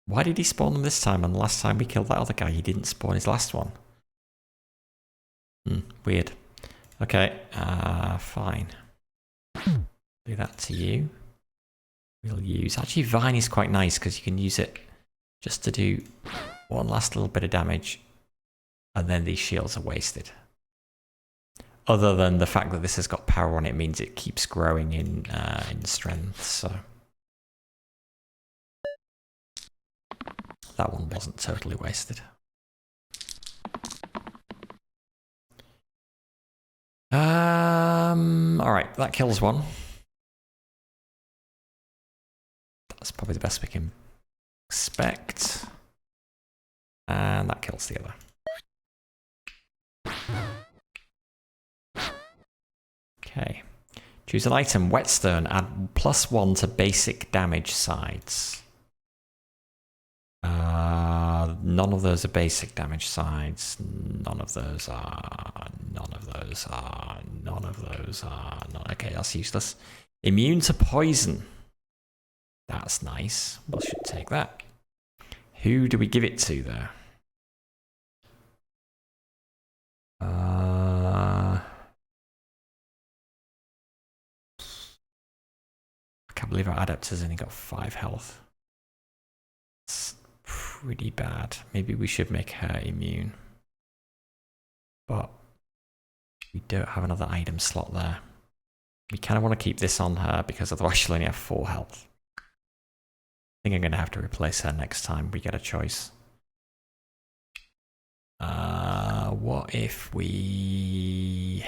Speaker 1: Why did he spawn them this time? And the last time we killed that other guy, he didn't spawn his last one. Weird. Okay, fine. Do that to you. We'll use... Actually, Vine is quite nice because you can use it just to do one last little bit of damage. And then these shields are wasted. Other than the fact that this has got power on it means it keeps growing in strength, so... That one wasn't totally wasted. Alright, that kills one. That's probably the best we can expect. And that kills the other. Okay. Choose an item, Whetstone, add +1 to basic damage sides. None of those are basic damage sides. None of those are. None of those are. None of those are. Okay, that's useless. Immune to poison. That's nice. We should take that. Who do we give it to, though? I can't believe our adept has only got 5 health. It's pretty bad. Maybe we should make her immune. But we don't have another item slot there. We kind of want to keep this on her because otherwise she'll only have 4 health. I think I'm going to have to replace her next time we get a choice. What if we...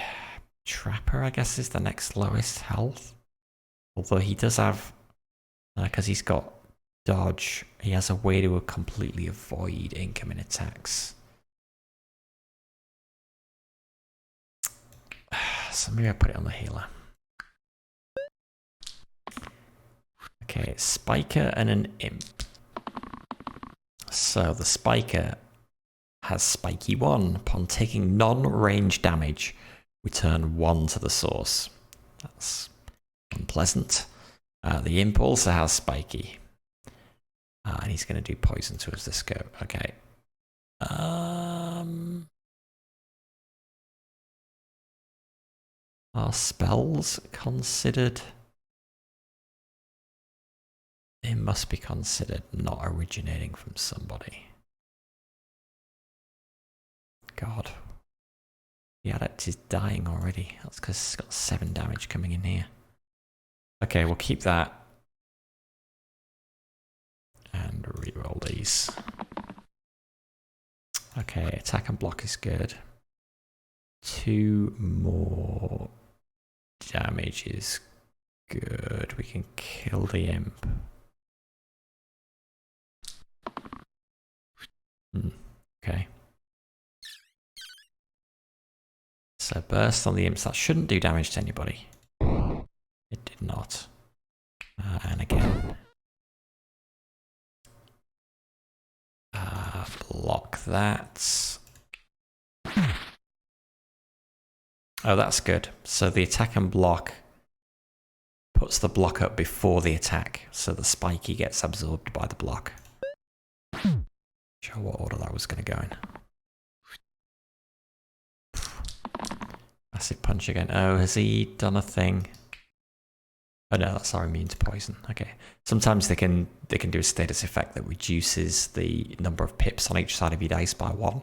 Speaker 1: Trapper, I guess, is the next lowest health. Although he does have... because he's got dodge, he has a way to completely avoid incoming attacks. So maybe I put it on the healer. Okay, Spiker and an Imp. So the Spiker has Spiky 1. Upon taking non-range damage, return 1 to the source. That's unpleasant. The Imp also has Spiky. And he's going to do poison to us this go. Okay. Are spells considered? It must be considered not originating from somebody. God. The adept is dying already. That's because it's got 7 damage coming in here. Okay, we'll keep that. And reroll these. Okay, attack and block is good. 2 more damage is good. We can kill the Imp. Okay. So burst on the imps, that shouldn't do damage to anybody. It did not. And again. Block that. Oh, that's good. So the attack and block puts the block up before the attack, so the spiky gets absorbed by the block. Sure what order that was going to go in. Acid punch again. Oh, has he done a thing? Oh no, that's our immune to poison. Okay. Sometimes they can do a status effect that reduces the number of pips on each side of your dice by 1.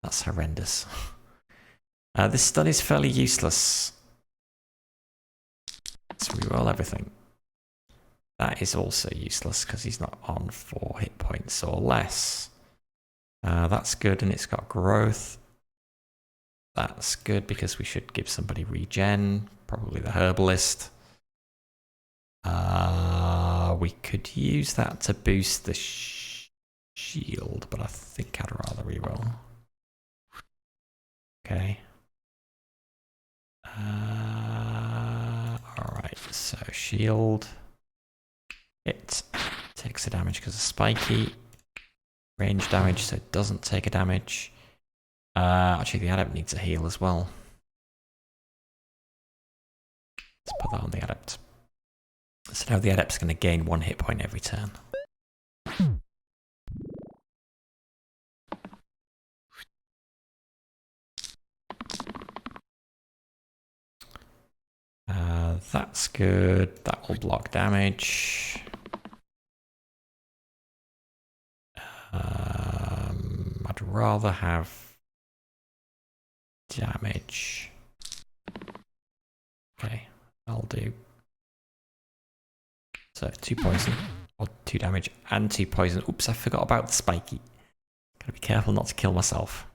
Speaker 1: That's horrendous. This stun is fairly useless. Let's reroll everything. That is also useless because he's not on 4 hit points or less. That's good, and it's got growth. That's good because we should give somebody regen, probably the herbalist. We could use that to boost the shield, but I think I'd rather reroll. Okay. Alright, so shield. It takes a damage because of spiky. Range damage, so it doesn't take a damage. Actually, the adept needs a heal as well. Let's put that on the adept. So now the adept's going to gain 1 hit point every turn. That's good. That will block damage. I'd rather have damage. Okay, I'll do. So 2 poison, or 2 damage and 2 poison. Oops, I forgot about the spiky. Gotta be careful not to kill myself.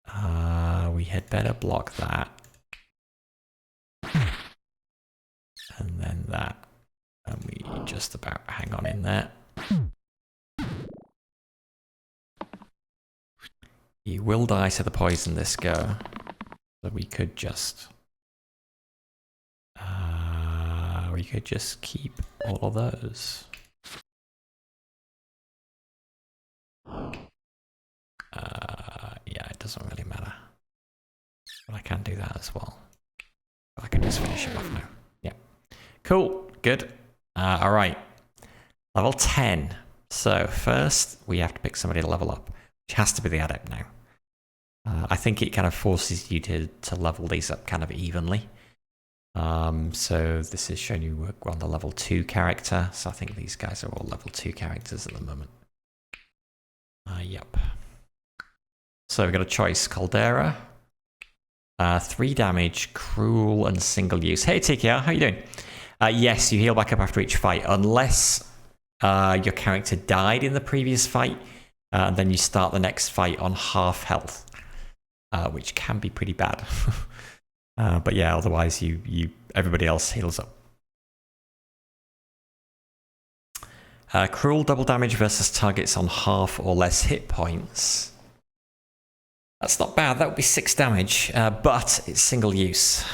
Speaker 1: We had better block that. And then that. And we just about hang on in there. He will die to the poison this go. So we could just... we could just keep all of those. Yeah, it doesn't really matter. But I can do that as well. But I can just finish it off now. Yeah. Cool. Good. All right. Level 10. So first, we have to pick somebody to level up, which has to be the adept now. I think it kind of forces you to level these up kind of evenly. So this is showing you we're on the level 2 character. So I think these guys are all level 2 characters at the moment. Yep. So we've got a choice. Caldera. 3 damage, cruel and single use. Hey TKR, how you doing? Yes, you heal back up after each fight, unless your character died in the previous fight. Then you start the next fight on half health, which can be pretty bad. But yeah, otherwise everybody else heals up. Cruel double damage versus targets on half or less hit points. That's not bad. That would be 6 damage, but it's single use,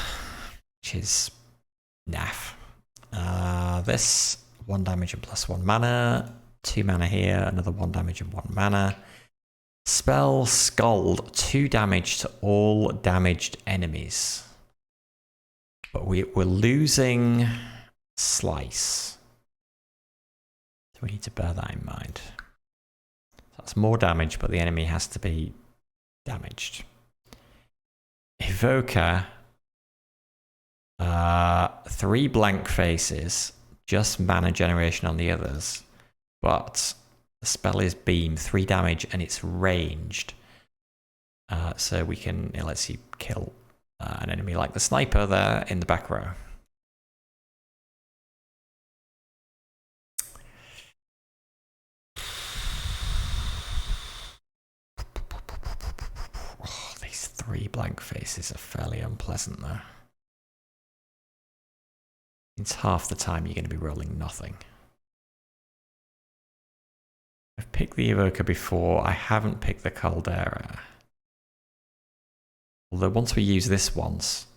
Speaker 1: which is naff. This 1 damage and plus 1 mana, 2 mana here, another 1 damage and 1 mana. Spell Scald, 2 damage to all damaged enemies. But we're losing Slice. So we need to bear that in mind. So that's more damage, but the enemy has to be damaged. Evoker, 3 blank faces, just mana generation on the others, but the spell is beam, 3 damage, and it's ranged. So we can, it lets you kill an enemy like the sniper there in the back row. Oh, these 3 blank faces are fairly unpleasant though. It's half the time you're going to be rolling nothing. I've picked the Evoker before. I haven't picked the Caldera. Although once we use this once,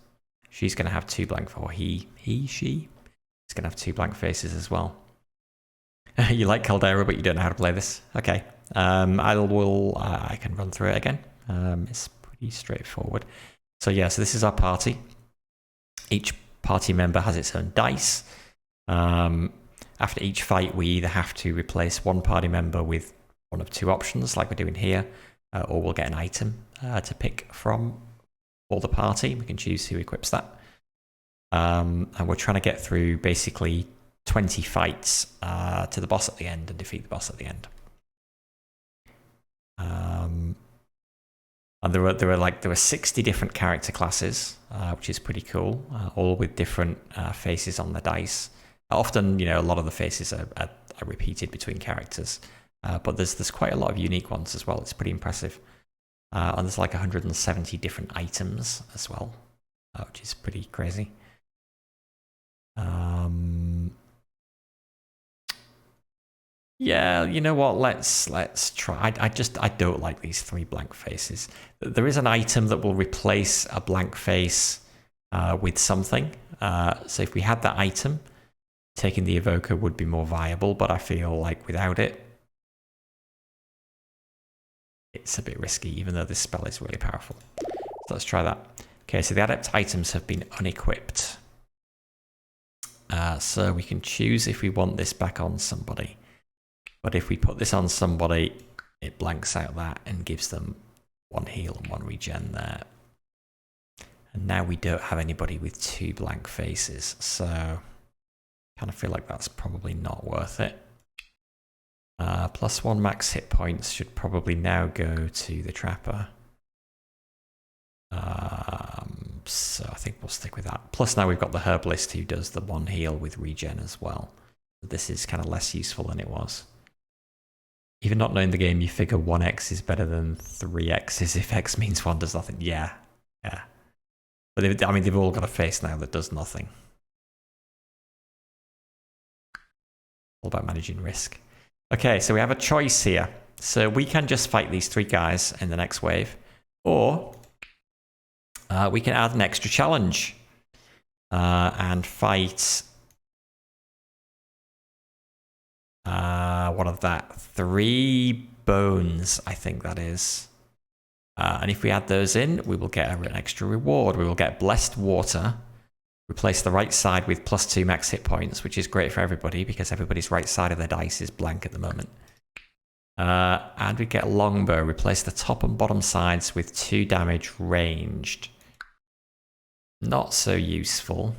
Speaker 1: she's going to have 2 blank, or she is going to have 2 blank faces as well. You like Caldera, but you don't know how to play this. Okay, I can run through it again. It's pretty straightforward. So yeah, so this is our party. Each party member has its own dice. After each fight, we either have to replace one party member with one of 2 options, like we're doing here, or we'll get an item to pick from for the party. We can choose who equips that. And we're trying to get through basically 20 fights to the boss at the end and defeat the boss at the end. And there were 60 different character classes, which is pretty cool, all with different faces on the dice. Often, a lot of the faces are repeated between characters, but there's quite a lot of unique ones as well. It's pretty impressive. And there's like 170 different items as well, which is pretty crazy. Yeah, you know what? Let's try. I don't like these 3 blank faces. There is an item that will replace a blank face with something. So if we had that item, taking the evoker would be more viable, but I feel like without it, it's a bit risky, even though this spell is really powerful. So let's try that. Okay, so the adept items have been unequipped. So we can choose if we want this back on somebody. But if we put this on somebody, it blanks out that and gives them 1 heal and 1 regen there. And now we don't have anybody with 2 blank faces, so kind of feel like that's probably not worth it. +1 max hit points should probably now go to the Trapper. So I think we'll stick with that. Plus now we've got the Herbalist who does the 1 heal with regen as well. This is kind of less useful than it was. Even not knowing the game, you figure 1x is better than 3x's if x means 1 does nothing. Yeah. But they've all got a face now that does nothing. All about managing risk. Okay, so we have a choice here. So we can just fight these 3 guys in the next wave, or we can add an extra challenge and fight. What of that? 3 bones, I think that is. And if we add those in, we will get an extra reward. We will get Blessed Water. Replace the right side with +2 max hit points, which is great for everybody because everybody's right side of their dice is blank at the moment. And we get Longbow. Replace the top and bottom sides with 2 damage ranged. Not so useful.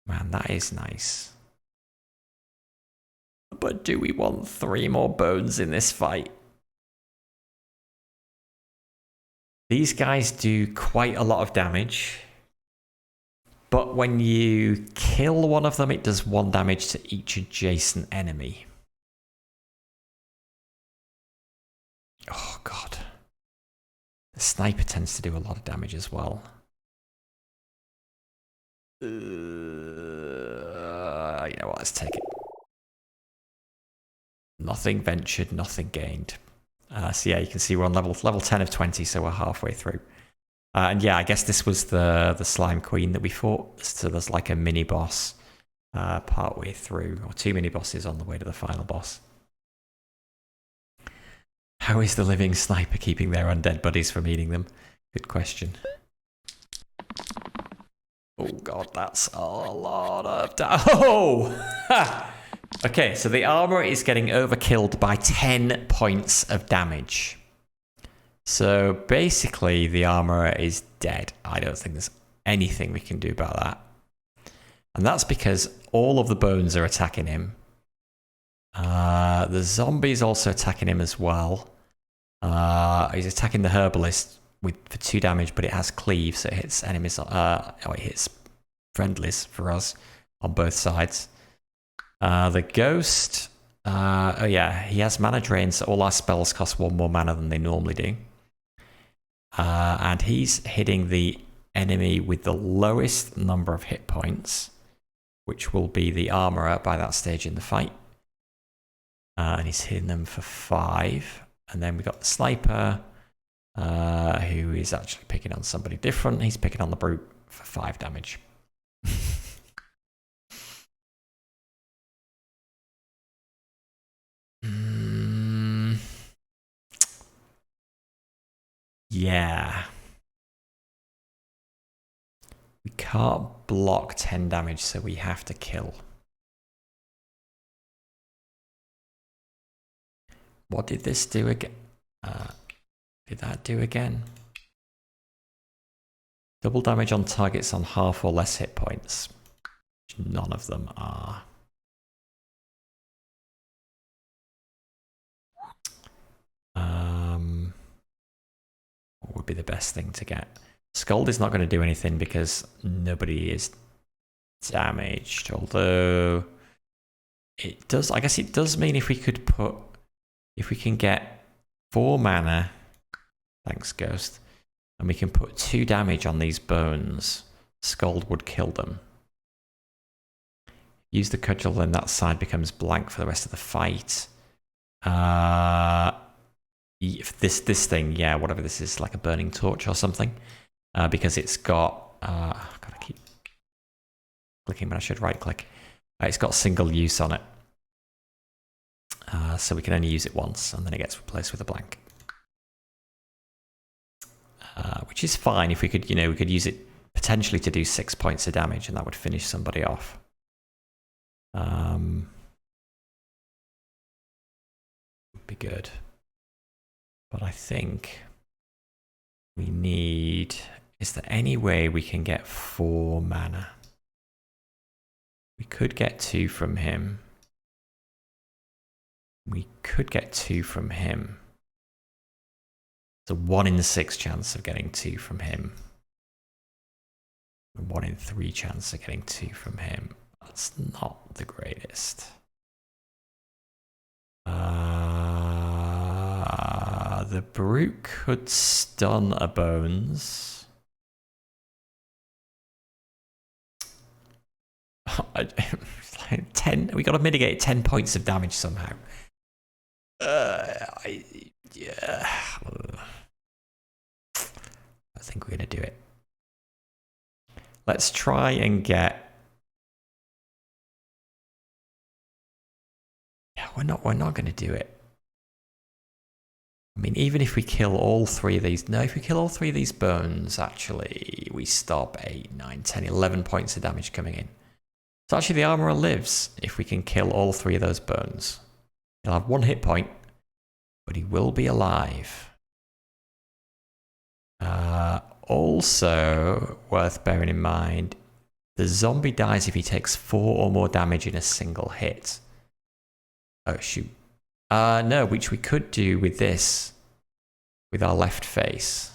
Speaker 1: Man, that is nice. But do we want 3 more bones in this fight? These guys do quite a lot of damage. But when you kill one of them, it does 1 damage to each adjacent enemy. Oh, God. The sniper tends to do a lot of damage as well. You know what, let's take it. Nothing ventured, nothing gained. So yeah, you can see we're on level 10 of 20, so we're halfway through. And yeah, I guess this was the Slime Queen that we fought. So there's like a mini boss partway through, or 2 mini bosses on the way to the final boss. How is the living sniper keeping their undead buddies from eating them? Good question. Oh God, that's a lot of damage. Oh! Okay, so the armor is getting overkilled by 10 points of damage. So basically, the armor is dead. I don't think there's anything we can do about that. And that's because all of the bones are attacking him. The zombie's also attacking him as well. He's attacking the herbalist for 2 damage, but it has cleave, so it hits enemies. It hits friendlies for us on both sides. The ghost, oh yeah, he has mana drain, so all our spells cost 1 more mana than they normally do. And he's hitting the enemy with the lowest number of hit points, which will be the armorer by that stage in the fight. And he's hitting them for 5. And then we got the sniper, who is actually picking on somebody different. He's picking on the brute for 5 damage. Yeah. We can't block 10 damage, so we have to kill. What did this do again? Did that do again? Double damage on targets on half or less hit points. None of them are. What would be the best thing to get? Scald is not going to do anything because nobody is damaged, although it does, I guess it does mean if we can get 4 mana, thanks Ghost, and we can put 2 damage on these bones, Scald would kill them. Use the cudgel, then that side becomes blank for the rest of the fight. If this thing, yeah, whatever this is, like a burning torch or something, because it's got, gotta keep clicking, but I should right click. It's got single use on it, so we can only use it once, and then it gets replaced with a blank, which is fine. If we could, we could use it potentially to do 6 points of damage, and that would finish somebody off. Would be good. But I think we need... Is there any way we can get 4 mana? We could get 2 from him. We could get 2 from him. It's a 1 in 6 chance of getting 2 from him. A 1 in 3 chance of getting 2 from him. That's not the greatest. The brute could stun a bones. Like 10. We got to mitigate 10 points of damage somehow. Yeah. I think we're gonna do it. Let's try and get. Yeah, we're not gonna do it. I mean, even if we kill all 3 of these... No, if we kill all 3 of these bones, actually, we stop 8, 9, 10, 11 points of damage coming in. So actually, the armorer lives if we can kill all 3 of those bones. He'll have 1 hit point, but he will be alive. Also, worth bearing in mind, the zombie dies if he takes 4 or more damage in a single hit. Oh, shoot. No, which we could do with this, with our left face.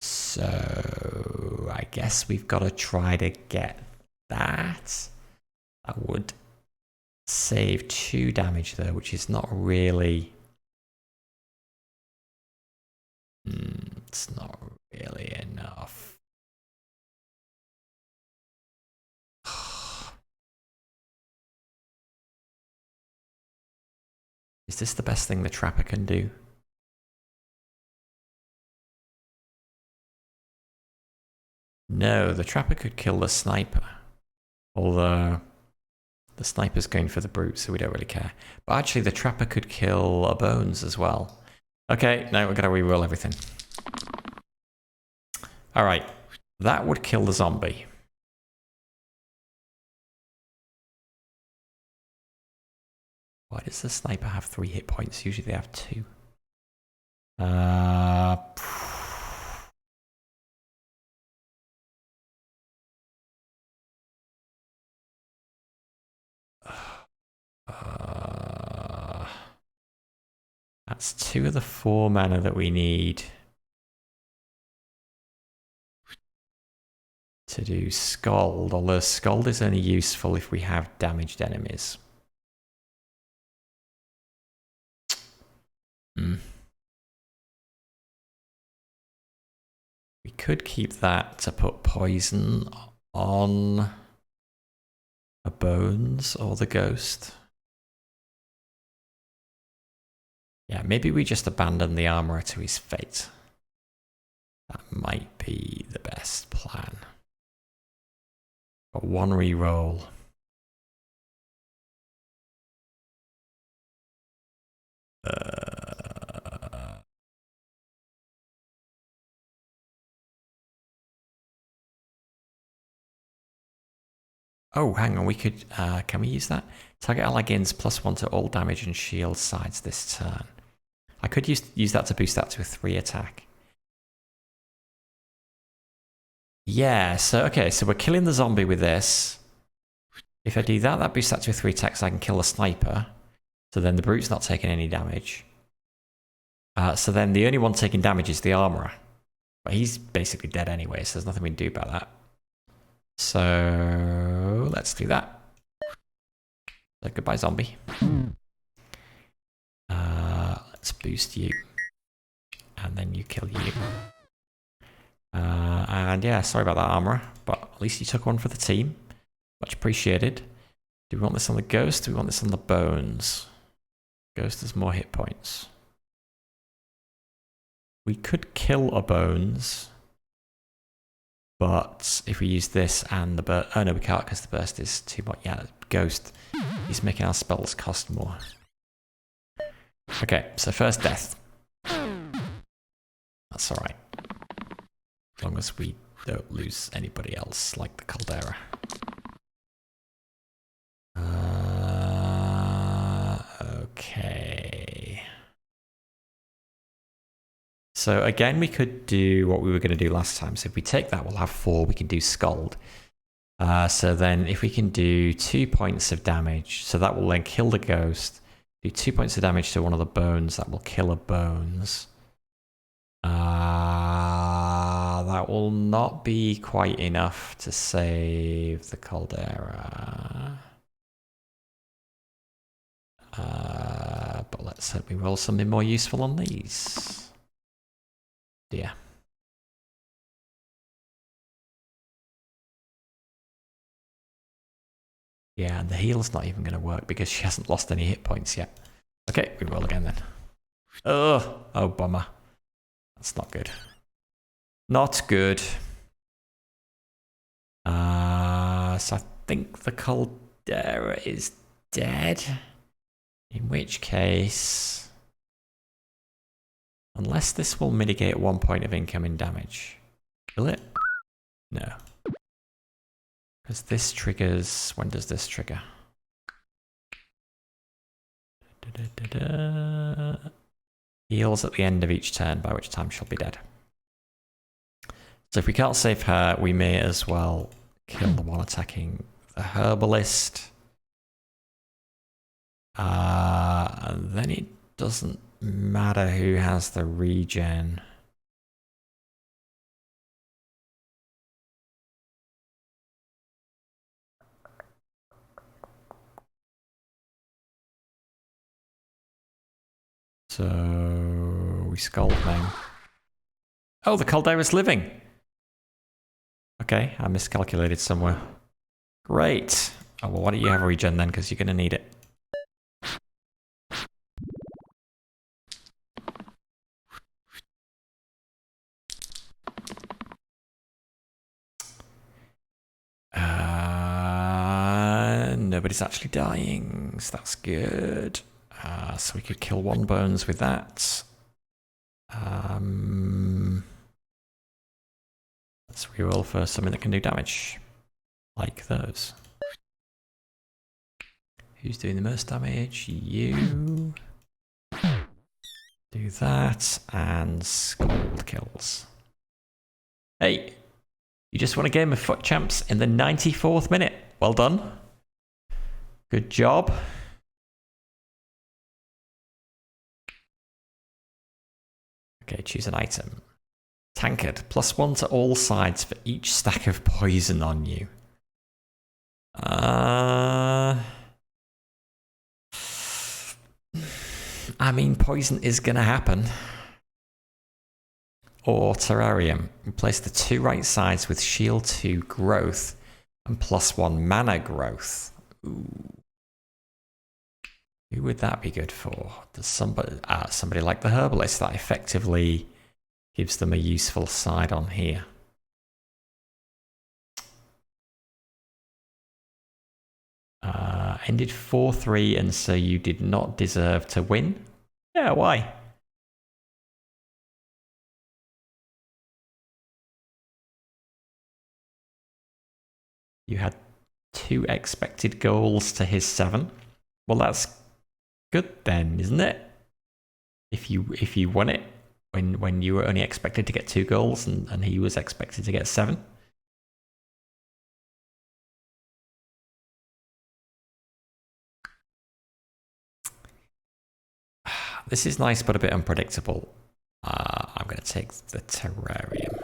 Speaker 1: So, I guess we've got to try to get that. That would save 2 damage there, which is not really... it's not really enough. Is this the best thing the trapper can do? No, the trapper could kill the sniper. Although the sniper's going for the brute, so we don't really care. But actually, the trapper could kill a bones as well. Okay, now we're going to reroll everything. Alright, that would kill the zombie. Why does the sniper have 3 hit points? Usually they have 2. That's 2 of the 4 mana that we need to do Scald, although Scald is only useful if we have damaged enemies. We could keep that to put poison on A bones or the ghost? Yeah, maybe we just abandon the armorer to his fate. That might be the best plan. But one reroll. Oh, hang on, we could, can we use that? Target ally gains +1 to all damage and shield sides this turn. I could use that to boost that to a 3 attack. Yeah, so, okay, so we're killing the zombie with this. If I do that, that boosts that to a 3 attack so I can kill the sniper. So then the brute's not taking any damage. So then the only one taking damage is the armorer. But he's basically dead anyway, so there's nothing we can do about that. So let's do that. So goodbye, zombie. Let's boost you. And then you kill you. And yeah, sorry about that, armorer, but at least you took one for the team. Much appreciated. Do we want this on the ghost? Do we want this on the bones? Ghost has more hit points. We could kill a bones. But if we use this and the burst... Oh no, we can't because the burst is too much. Yeah, ghost. He's making our spells cost more. Okay, so first death. That's alright. As long as we don't lose anybody else, like the Caldera. Okay. So again, we could do what we were going to do last time. So if we take that, we'll have 4. We can do Scald. So then if we can do 2 points of damage, so that will then kill the ghost. Do 2 points of damage to one of the bones, that will kill a bones. That will not be quite enough to save the Caldera. But let's hope we roll something more useful on these. Dear. Yeah, and the heal's not even going to work because she hasn't lost any hit points yet. Okay, we roll again then. Oh, bummer. That's not good. Not good. So I think the Caldera is dead. In which case... Unless this will mitigate 1 point of incoming damage. Will it? No. Because this triggers... When does this trigger? Heals at the end of each turn, by which time she'll be dead. So if we can't save her, we may as well kill the one attacking the herbalist. And then it doesn't matter who has the regen. So we Scald now. Oh, the Caldera's living. Okay, I miscalculated somewhere. Great. Oh, well, why don't you have a regen then, because you're going to need it. Nobody's actually dying, so that's good. So we could kill one bones with that. Let's reroll for something that can do damage. Like those. Who's doing the most damage? You. Do that, and Scald kills. Hey! You just won a game of Foot Champs in the 94th minute. Well done. Good job. Okay, choose an item. Tankard, +1 to all sides for each stack of poison on you. I mean, poison is going to happen. Or terrarium. Replace the 2 right sides with shield 2 growth and +1 mana growth. Ooh. Who would that be good for? Does somebody like the herbalist that effectively gives them a useful side on here? Ended 4-3, and so you did not deserve to win? Yeah, why? You had 2 expected goals to his 7. Well, that's good then, isn't it? If you won it when you were only expected to get 2 goals and he was expected to get 7. This is nice but a bit unpredictable. I'm going to take the terrarium.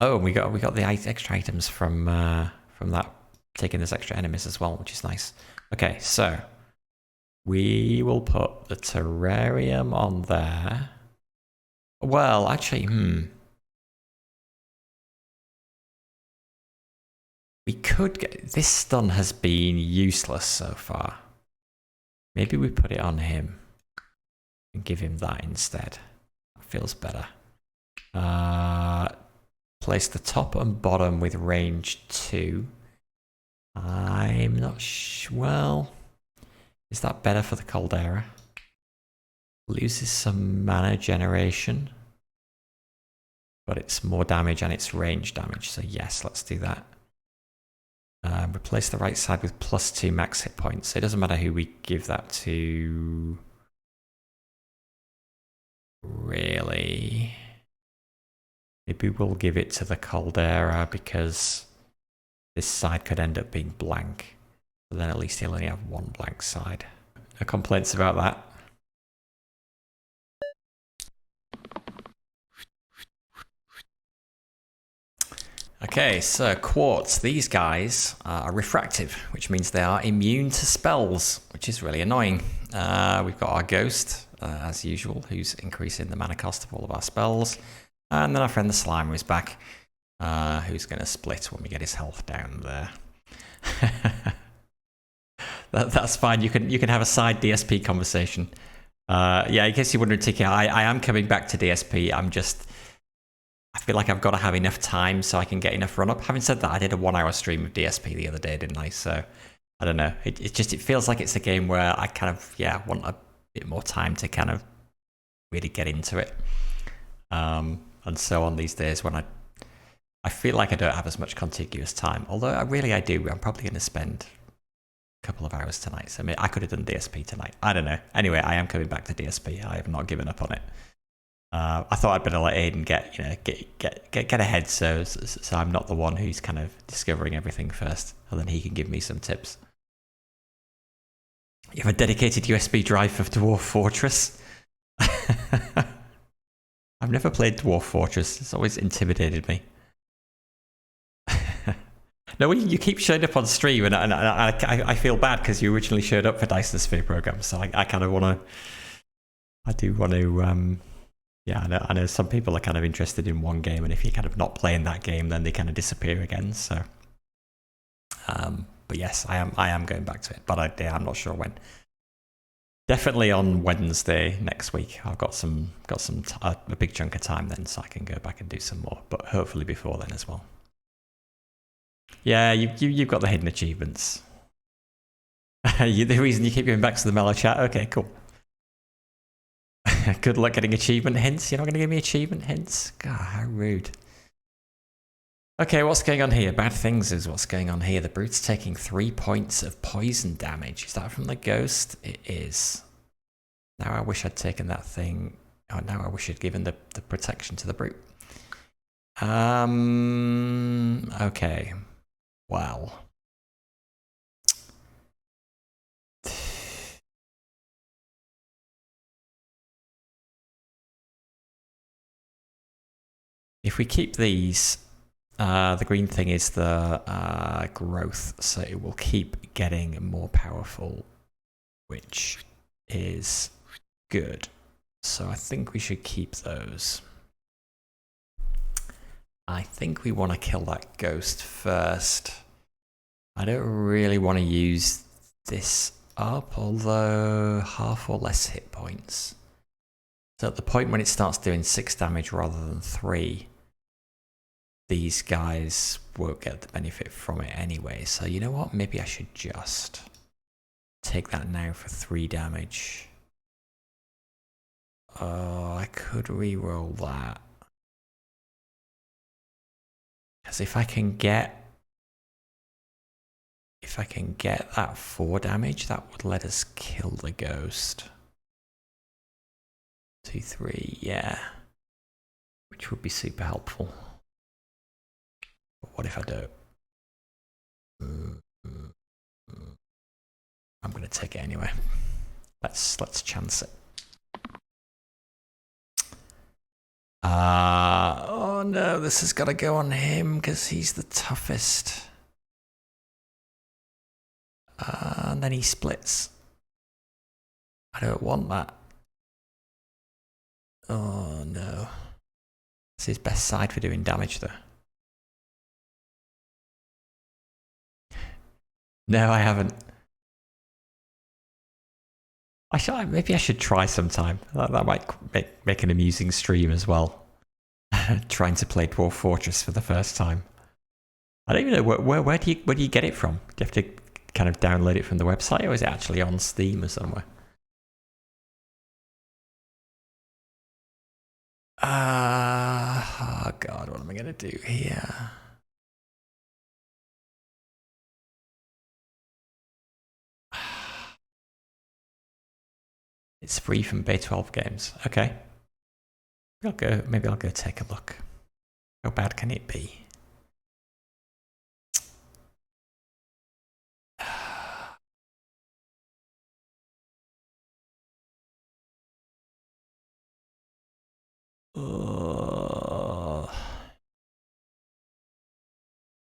Speaker 1: Oh, we got the extra items from that, taking those extra enemies as well, which is nice. Okay, so we will put the terrarium on there. Well, actually, we could get... This stun has been useless so far. Maybe we put it on him and give him that instead. That feels better. Place the top and bottom with range 2. I'm not sure. Well, is that better for the Caldera? Loses some mana generation, but it's more damage and it's range damage. So yes, let's do that. Replace the right side with +2 max hit points. It doesn't matter who we give that to. Really? Maybe we'll give it to the Caldera because this side could end up being blank. But then at least he'll only have 1 blank side. No complaints about that. Okay, so quartz. These guys are refractive, which means they are immune to spells, which is really annoying. We've got our ghost, as usual, who's increasing the mana cost of all of our spells. And then our friend the Slimer is back, who's going to split when we get his health down there. That's fine. You can have a side DSP conversation. Yeah, in case you wondered, TK, I am coming back to DSP. I feel like I've got to have enough time so I can get enough run up. Having said that, I did a 1-hour stream of DSP the other day, didn't I? So I don't know. It feels like it's a game where I kind of want a bit more time to kind of really get into it. And so on these days when I feel like I don't have as much contiguous time, although I do. I'm probably going to spend a couple of hours tonight. So I could have done DSP tonight. I don't know. Anyway, I am coming back to DSP. I have not given up on it. I thought I'd better let Aiden get ahead, so I'm not the one who's kind of discovering everything first, and then he can give me some tips. You have a dedicated USB drive for Dwarf Fortress? I've never played Dwarf Fortress. It's always intimidated me. No, you keep showing up on stream, and I feel bad because you originally showed up for Dyson Sphere program, so I kind of want to. I do want to. Yeah, I know some people are kind of interested in one game, and if you're kind of not playing that game, then they kind of disappear again. So, but yes, I am going back to it, but I'm not sure when. Definitely on Wednesday next week. I've got a big chunk of time then, so I can go back and do some more. But hopefully before then as well. Yeah, you've got the hidden achievements. The reason you keep going back to the mellow chat. Okay, cool. Good luck getting achievement hints. You're not going to give me achievement hints? God, how rude. Okay, what's going on here? Bad things is what's going on here. The Brute's taking 3 points of poison damage. Is that from the ghost? It is. Now I wish I'd taken that thing. Oh, now I wish I'd given the protection to the Brute. Okay. Well. If we keep these, the green thing is the growth, so it will keep getting more powerful, which is good. So I think we should keep those. I think we want to kill that ghost first. I don't really want to use this up, although half or less hit points. So at the point when it starts doing 6 damage rather than 3, these guys won't get the benefit from it anyway. So you know what? Maybe I should just take that now for 3 damage. Oh, I could re-roll that. Because if I can get that 4 damage, that would let us kill the ghost. 2, 3, yeah. Which would be super helpful. But what if I don't? I'm gonna take it anyway. Let's chance it. Oh no, this has got to go on him because he's the toughest. And then he splits. I don't want that. Oh no. It's his best side for doing damage though. No, I haven't. Maybe I should try sometime. That might make an amusing stream as well. Trying to play Dwarf Fortress for the first time. I don't even know where do you get it from? Do you have to kind of download it from the website, or is it actually on Steam or somewhere? Oh god, what am I gonna do here? It's free from Bay 12 games. Okay. Maybe I'll go take a look. How bad can it be?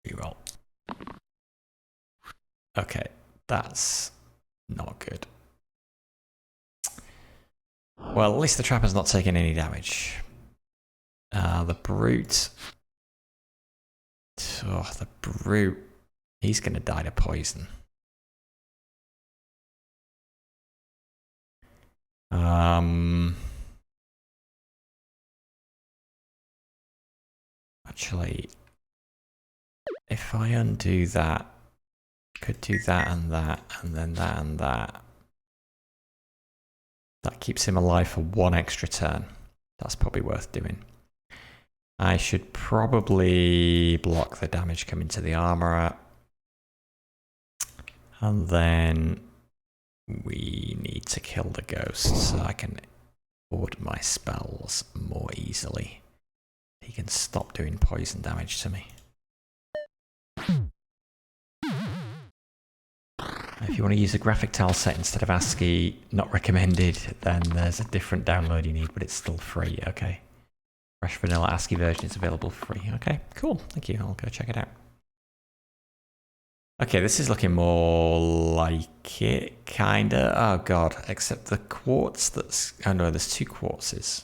Speaker 1: Reroll. Okay, that's not good. Well, at least the trapper's not taking any damage. The brute. Oh, the brute. He's gonna die to poison. Actually, if I undo that, could do that, and then that and that. That keeps him alive for 1 extra turn. That's probably worth doing. I should probably block the damage coming to the armorer. And then we need to kill the ghost so I can order my spells more easily. He can stop doing poison damage to me. If you want to use a graphic tile set instead of ASCII, not recommended, then there's a different download you need, but it's still free, okay? Fresh vanilla ASCII version is available free. Okay, cool, thank you, I'll go check it out. Okay, this is looking more like it, kinda. Oh god, except the quartz that's... Oh no, there's 2 quartzes.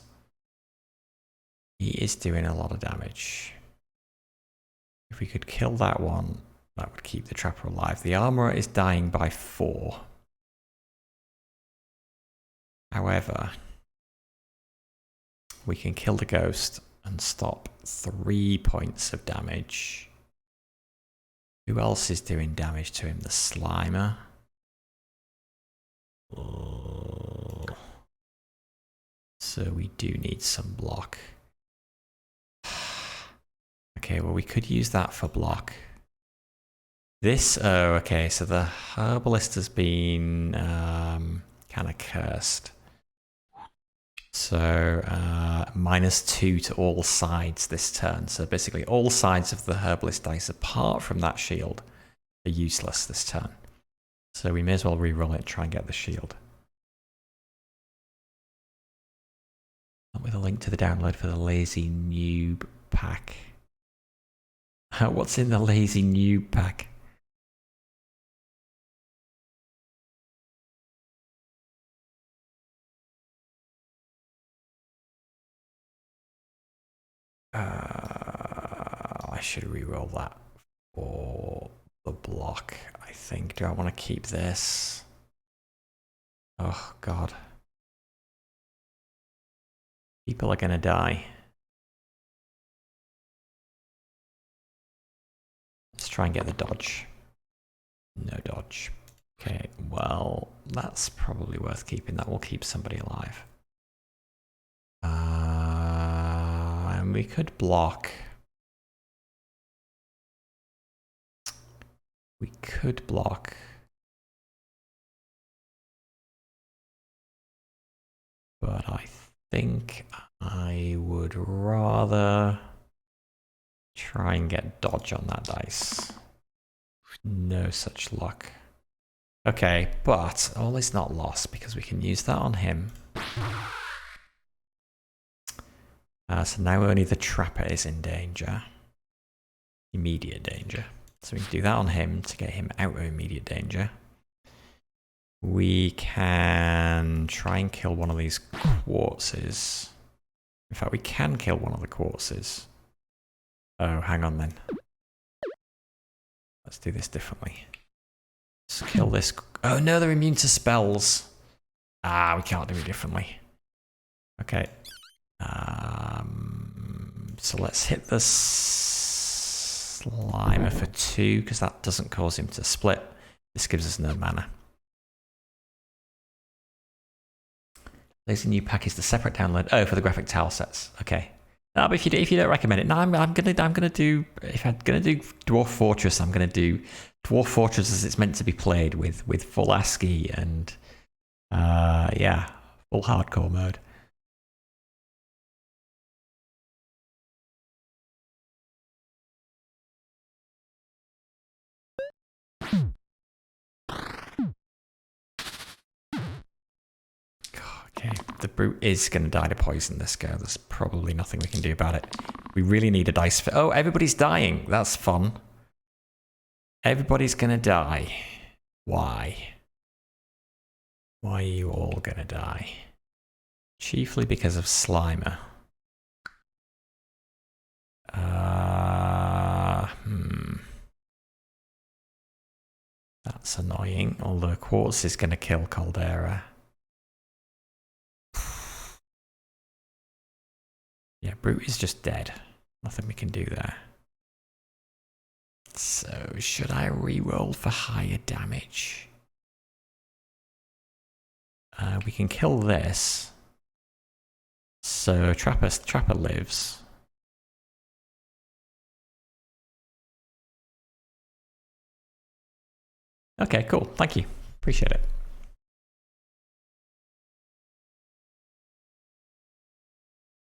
Speaker 1: He is doing a lot of damage. If we could kill that one, that would keep the trapper alive. The armorer is dying by 4. However, we can kill the ghost and stop 3 points of damage. Who else is doing damage to him? The Slimer. Oh. So we do need some block. Okay, well we could use that for block. This, oh, okay, so the herbalist has been kind of cursed. So -2 to all sides this turn. So basically all sides of the herbalist dice apart from that shield are useless this turn. So we may as well re-roll it and try and get the shield. With a link to the download for the Lazy Noob pack. What's in the Lazy Noob pack? I should re-roll that for the block, I think. Do I want to keep this? Oh, God. People are going to die. Let's try and get the dodge. No dodge. Okay, well, that's probably worth keeping. That will keep somebody alive. And we could block. We could block. But I think I would rather try and get dodge on that dice. No such luck. Okay, but all is not lost because we can use that on him. So now only the trapper is in danger. Immediate danger. So we can do that on him to get him out of immediate danger. We can try and kill one of these quartzes. In fact, we can kill one of the quartzes. Oh, hang on then. Let's do this differently. Let's kill this. Oh no, they're immune to spells. Ah, we can't do it differently. Okay. So let's hit the Slimer for 2, because that doesn't cause him to split. This gives us no mana. There's a new package, the separate download. Oh, for the graphic tile sets. Okay. No, but if you don't recommend it, no, I'm gonna do. If I'm gonna do Dwarf Fortress, I'm gonna do Dwarf Fortress as it's meant to be played with full ASCII and yeah, full hardcore mode. Okay, the brute is going to die to poison this guy. There's probably nothing we can do about it. We really need a dice for... Oh, everybody's dying. That's fun. Everybody's going to die. Why? Why are you all going to die? Chiefly because of Slimer. That's annoying, although Quartz is going to kill Caldera. Yeah, Brute is just dead. Nothing we can do there. So, should I re-roll for higher damage? We can kill this. So, Trapper lives. Okay, cool. Thank you. Appreciate it.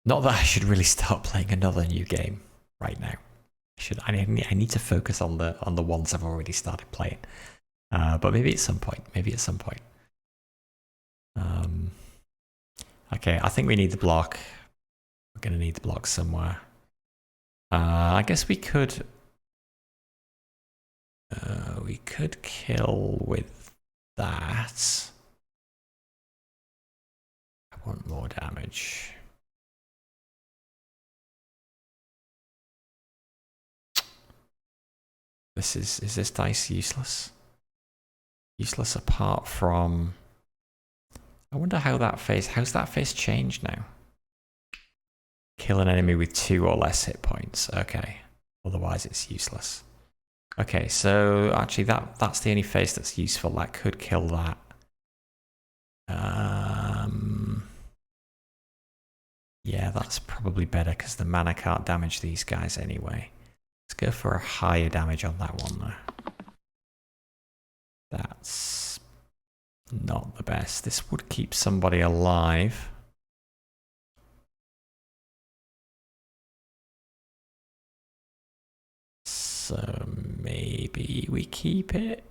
Speaker 1: Not that I should really start playing another new game right now. I need to focus on the ones I've already started playing. But maybe at some point. Maybe at some point. Okay, I think we need the block. We're gonna need the block somewhere. I guess we could kill with that. I want more damage. Is this dice useless? Useless apart from... I wonder how that face... How's that face changed now? Kill an enemy with 2 or less hit points. Okay. Otherwise it's useless. Okay, so actually that's the only face that's useful. That could kill that. Yeah, that's probably better because the mana can't damage these guys anyway. Let's go for a higher damage on that one though. That's not the best. This would keep somebody alive. So maybe we keep it.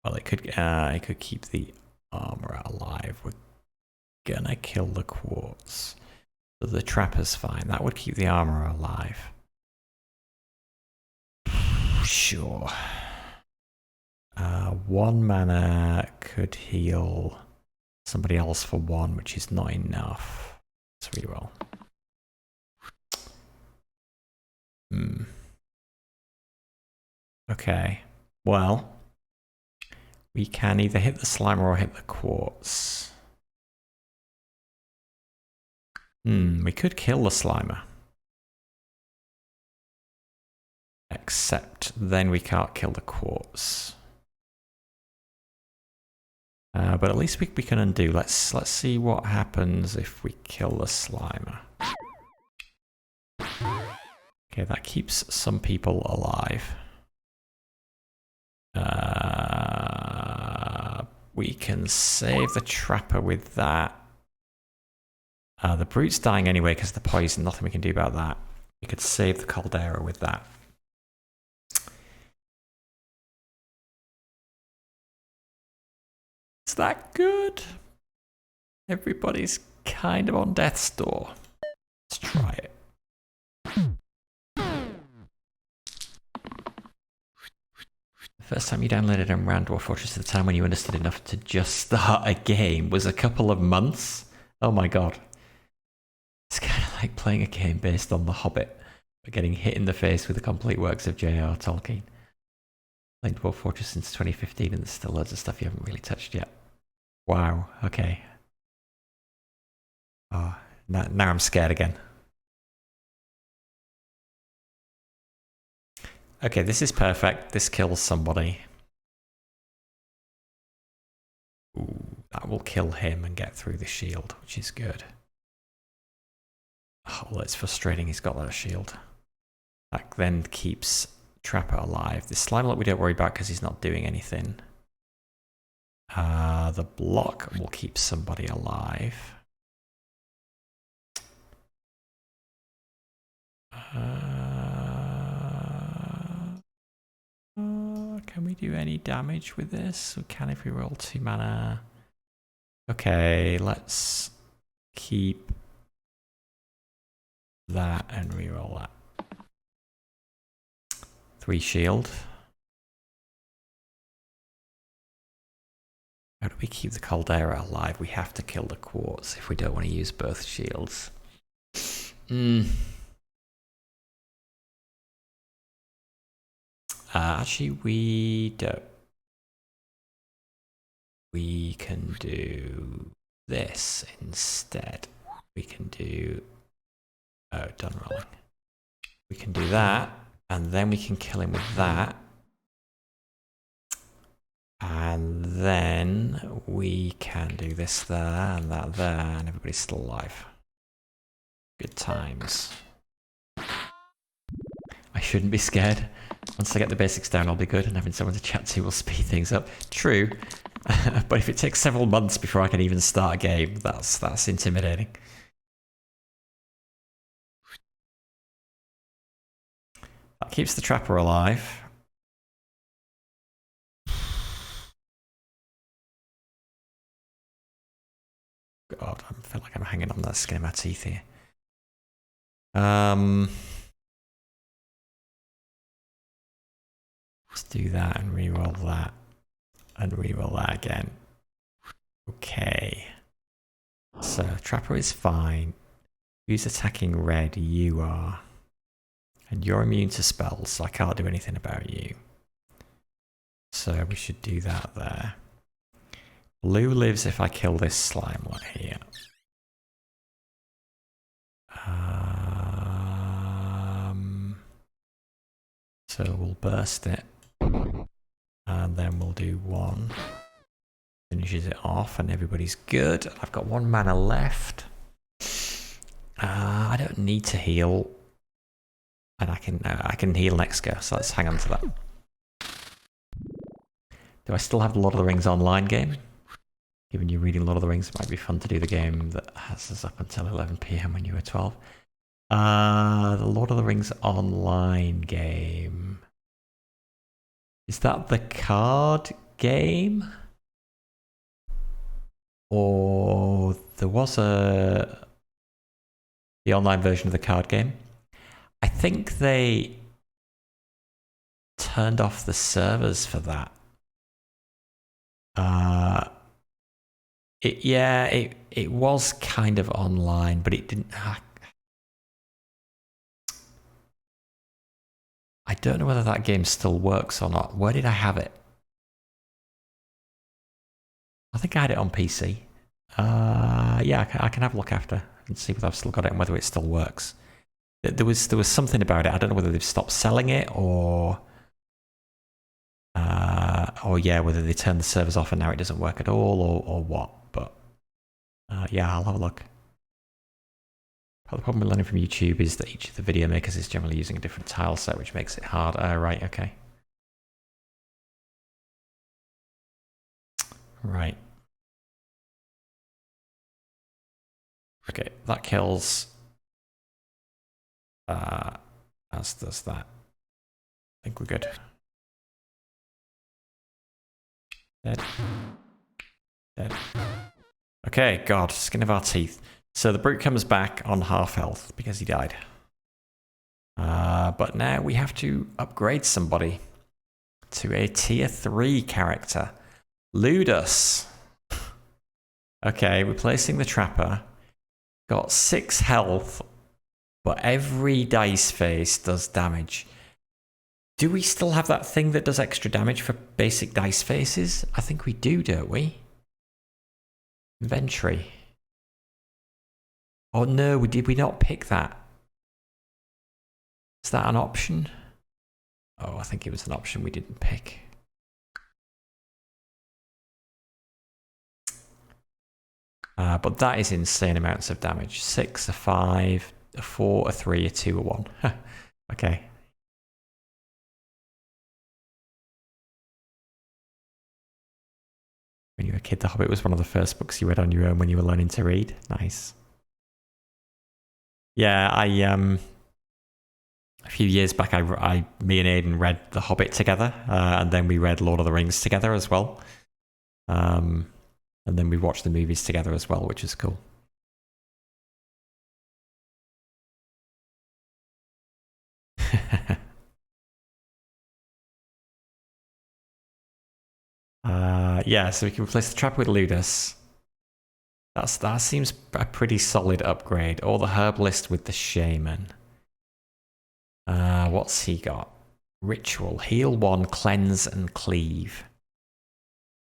Speaker 1: Well, it could keep the armor alive. We're gonna kill the quartz. So the trapper's fine. That would keep the armor alive. Sure. 1 mana could heal somebody else for 1, which is not enough. Let's reroll. Okay. Well, we can either hit the Slimer or hit the Quartz. We could kill the Slimer. Except then we can't kill the Quartz. But at least we can undo. Let's see what happens if we kill the Slimer. Okay, that keeps some people alive. We can save the Trapper with that. The Brute's dying anyway because of the poison. Nothing we can do about that. We could save the Caldera with that. Is that good? Everybody's kind of on death's door. Let's try it. The first time you downloaded and ran Dwarf Fortress at the time when you understood enough to just start a game was a couple of months. Oh my god. It's kind of like playing a game based on The Hobbit, but getting hit in the face with the complete works of J.R. Tolkien. Played Dwarf Fortress since 2015 and there's still loads of stuff you haven't really touched yet. Wow, okay. Oh, now I'm scared again. Okay, this is perfect. This kills somebody. Ooh, that will kill him and get through the shield, which is good. Oh, well, it's frustrating he's got that shield. That then keeps Trapper alive. The Slimelet we don't worry about because he's not doing anything. The block will keep somebody alive. Can we do any damage with this? We can if we roll 2 mana. Okay, let's keep that and reroll that. 3 shield. How do we keep the Caldera alive? We have to kill the Quartz if we don't want to use both shields. Actually, we don't. We can do this instead. We can do... Oh, done rolling. We can do that, and then we can kill him with that. And then we can do this there, and that there, and everybody's still alive. Good times. I shouldn't be scared. Once I get the basics down, I'll be good, and having someone to chat to will speed things up. True. But if it takes several months before I can even start a game, that's intimidating. That keeps the Trapper alive. God, I feel like I'm hanging on that skin of my teeth here. Let's do that and reroll that. And reroll that again. Okay. So, Trapper is fine. Who's attacking red? You are. And you're immune to spells, so I can't do anything about you. So we should do that there. Blue lives if I kill this Slimelet here. So we'll burst it. And then we'll do 1. Finishes it off and everybody's good. I've got 1 mana left. I don't need to heal. And I can heal next go, so let's hang on to that. Do I still have the Lord of the Rings online game? Given you're reading Lord of the Rings, it might be fun to do the game that has us up until 11 PM when you were 12. The Lord of the Rings online game. Is that the card game? Or there was the online version of the card game? I think they turned off the servers for that. It was kind of online, but it didn't. I don't know whether that game still works or not. Where did I have it? I think I had it on PC. Yeah, I can have a look after and see whether I've still got it and whether it still works. There was something about it. I don't know whether they've stopped selling it or yeah, whether they turned the servers off and now it doesn't work at all or what. But yeah, I'll have a look. The problem with learning from YouTube is that each of the video makers is generally using a different tile set, which makes it hard. Right, okay. Right. Okay, that kills. As does that. I think we're good. Dead. Dead. Okay, God, skin of our teeth. So the brute comes back on half health because he died. But now we have to upgrade somebody to a tier 3 character. Ludus. Okay, replacing the trapper. Got 6 health, but every dice face does damage. Do we still have that thing that does extra damage for basic dice faces? I think we do, don't we? Inventory. Oh no, did we not pick that? Is that an option? Oh, I think it was an option we didn't pick. But that is insane amounts of damage. 6, a 5, a 4, a 3, a 2, a 1. Okay. When you were a kid, The Hobbit was one of the first books you read on your own when you were learning to read. Nice. Yeah, a few years back, me and Aidan read The Hobbit together, and then we read Lord of the Rings together as well. And then we watched the movies together as well, which is cool. Yeah, so we can replace the trapper with Ludus. That seems a pretty solid upgrade. Or the herbalist with the shaman. What's he got? Ritual. Heal 1, cleanse and cleave.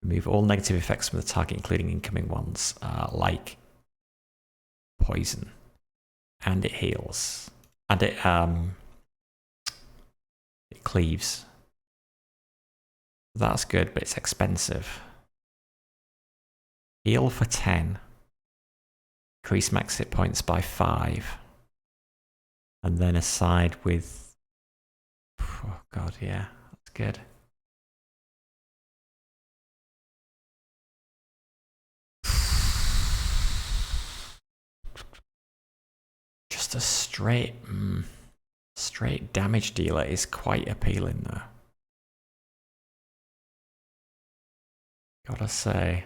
Speaker 1: Remove all negative effects from the target, including incoming ones, like poison. And it heals. And it cleaves. That's good, but it's expensive. Heal for 10. Increase max hit points by 5. And then a side with... Oh god, yeah, that's good. Just a straight damage dealer is quite appealing though. Gotta say.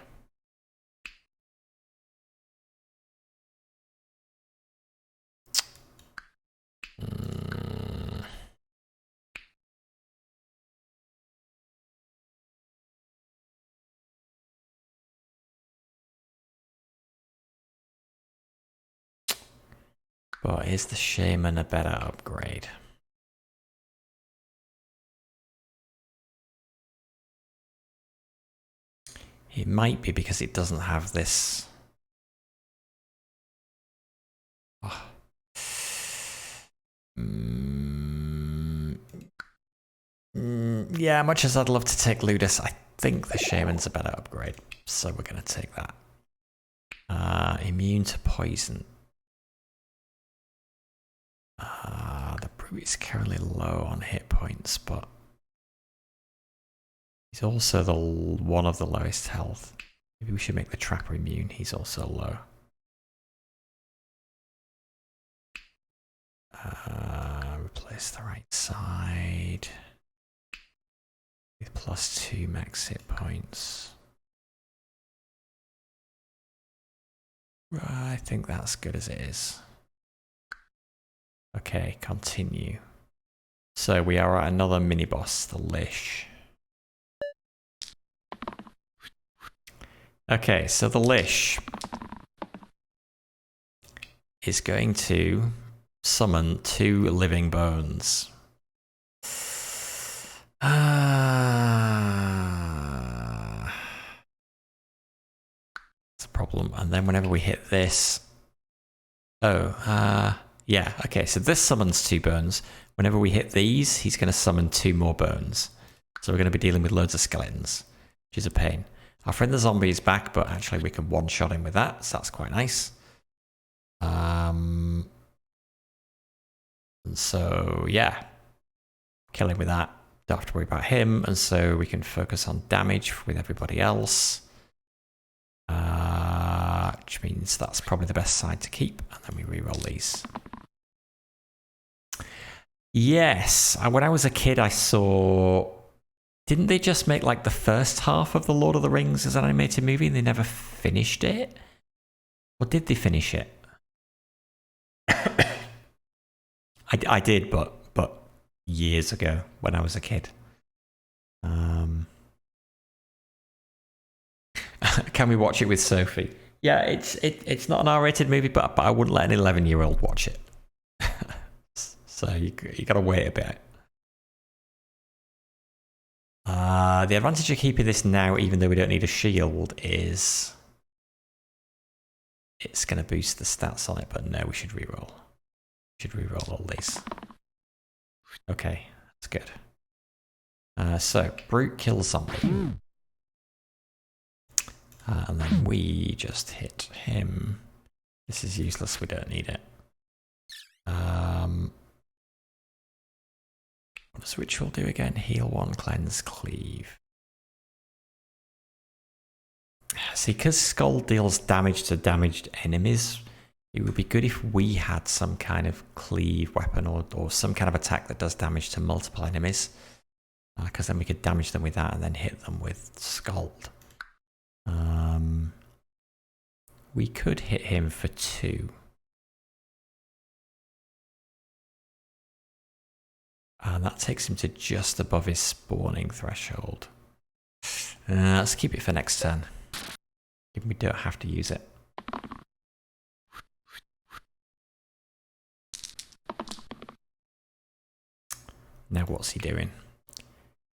Speaker 1: But is the shaman a better upgrade? It might be because it doesn't have this. Oh. Yeah, much as I'd love to take Ludus, I think the shaman's a better upgrade. So we're going to take that. Immune to poison. The brute is currently low on hit points, but he's also one of the lowest health. Maybe we should make the trapper immune. He's also low. Replace the right side with +2 max hit points. I think that's good as it is. Okay, continue. So we are at another mini boss, the Lich. Okay, so the Lich is going to summon 2 living bones. That's a problem. And then whenever we hit this... yeah, okay, so this summons 2 bones. Whenever we hit these, he's going to summon 2 more bones. So we're going to be dealing with loads of skeletons, which is a pain. Our friend the zombie is back, but actually we can one-shot him with that, so that's quite nice. And so, yeah. Kill him with that. Don't have to worry about him, and so we can focus on damage with everybody else. Which means that's probably the best side to keep, and then we re-roll these. Yes, when I was a kid I saw... Didn't they just make like the first half of the Lord of the Rings as an animated movie and they never finished it? Or did they finish it? I did, but years ago when I was a kid. Can we watch it with Sophie? Yeah, it's not an R-rated movie, but I wouldn't let an 11-year-old watch it. So you gotta wait a bit. The advantage of keeping this now, even though we don't need a shield, is it's going to boost the stats on it, but no, we should reroll. We should reroll all these. Okay, that's good. So, brute kill zombie. And then we just hit him. This is useless, we don't need it. What does ritual do again? Heal 1, cleanse, cleave. See, because Skull deals damage to damaged enemies, it would be good if we had some kind of cleave weapon or some kind of attack that does damage to multiple enemies. Because then we could damage them with that and then hit them with Scald. We could hit him for 2. And that takes him to just above his spawning threshold. Let's keep it for next turn. We don't have to use it. Now what's he doing?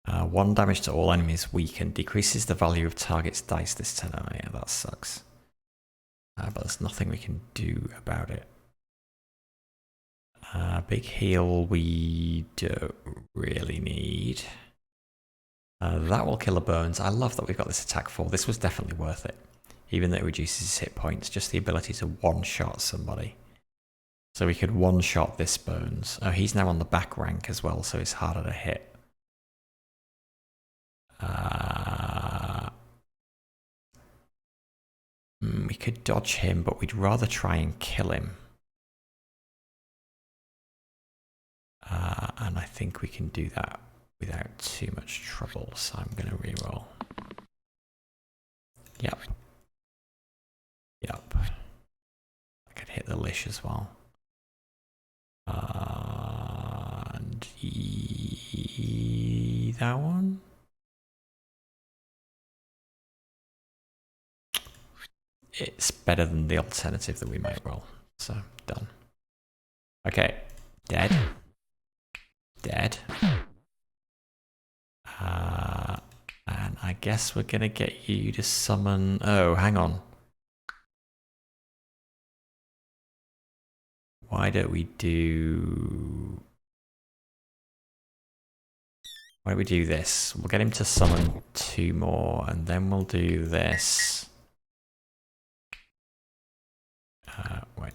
Speaker 1: 1 damage to all enemies weakened. Decreases the value of target's dice this turn. Oh yeah, that sucks. But there's nothing we can do about it. Big heal we don't really need. That will kill the bones. I love that we've got this attack 4. This was definitely worth it. Even though it reduces his hit points, just the ability to one-shot somebody. So we could one-shot this bones. Oh, he's now on the back rank as well, so it's harder to hit. We could dodge him, but we'd rather try and kill him. And I think we can do that without too much trouble, so I'm going to reroll. Yep. Yep. I could hit the Lich as well. And that one? It's better than the alternative that we might roll. So, done. Okay. Dead. Dead. And I guess we're going to get you to summon... Oh, hang on. Why don't we do... Why don't we do this? We'll get him to summon 2 more, and then we'll do this. Wait.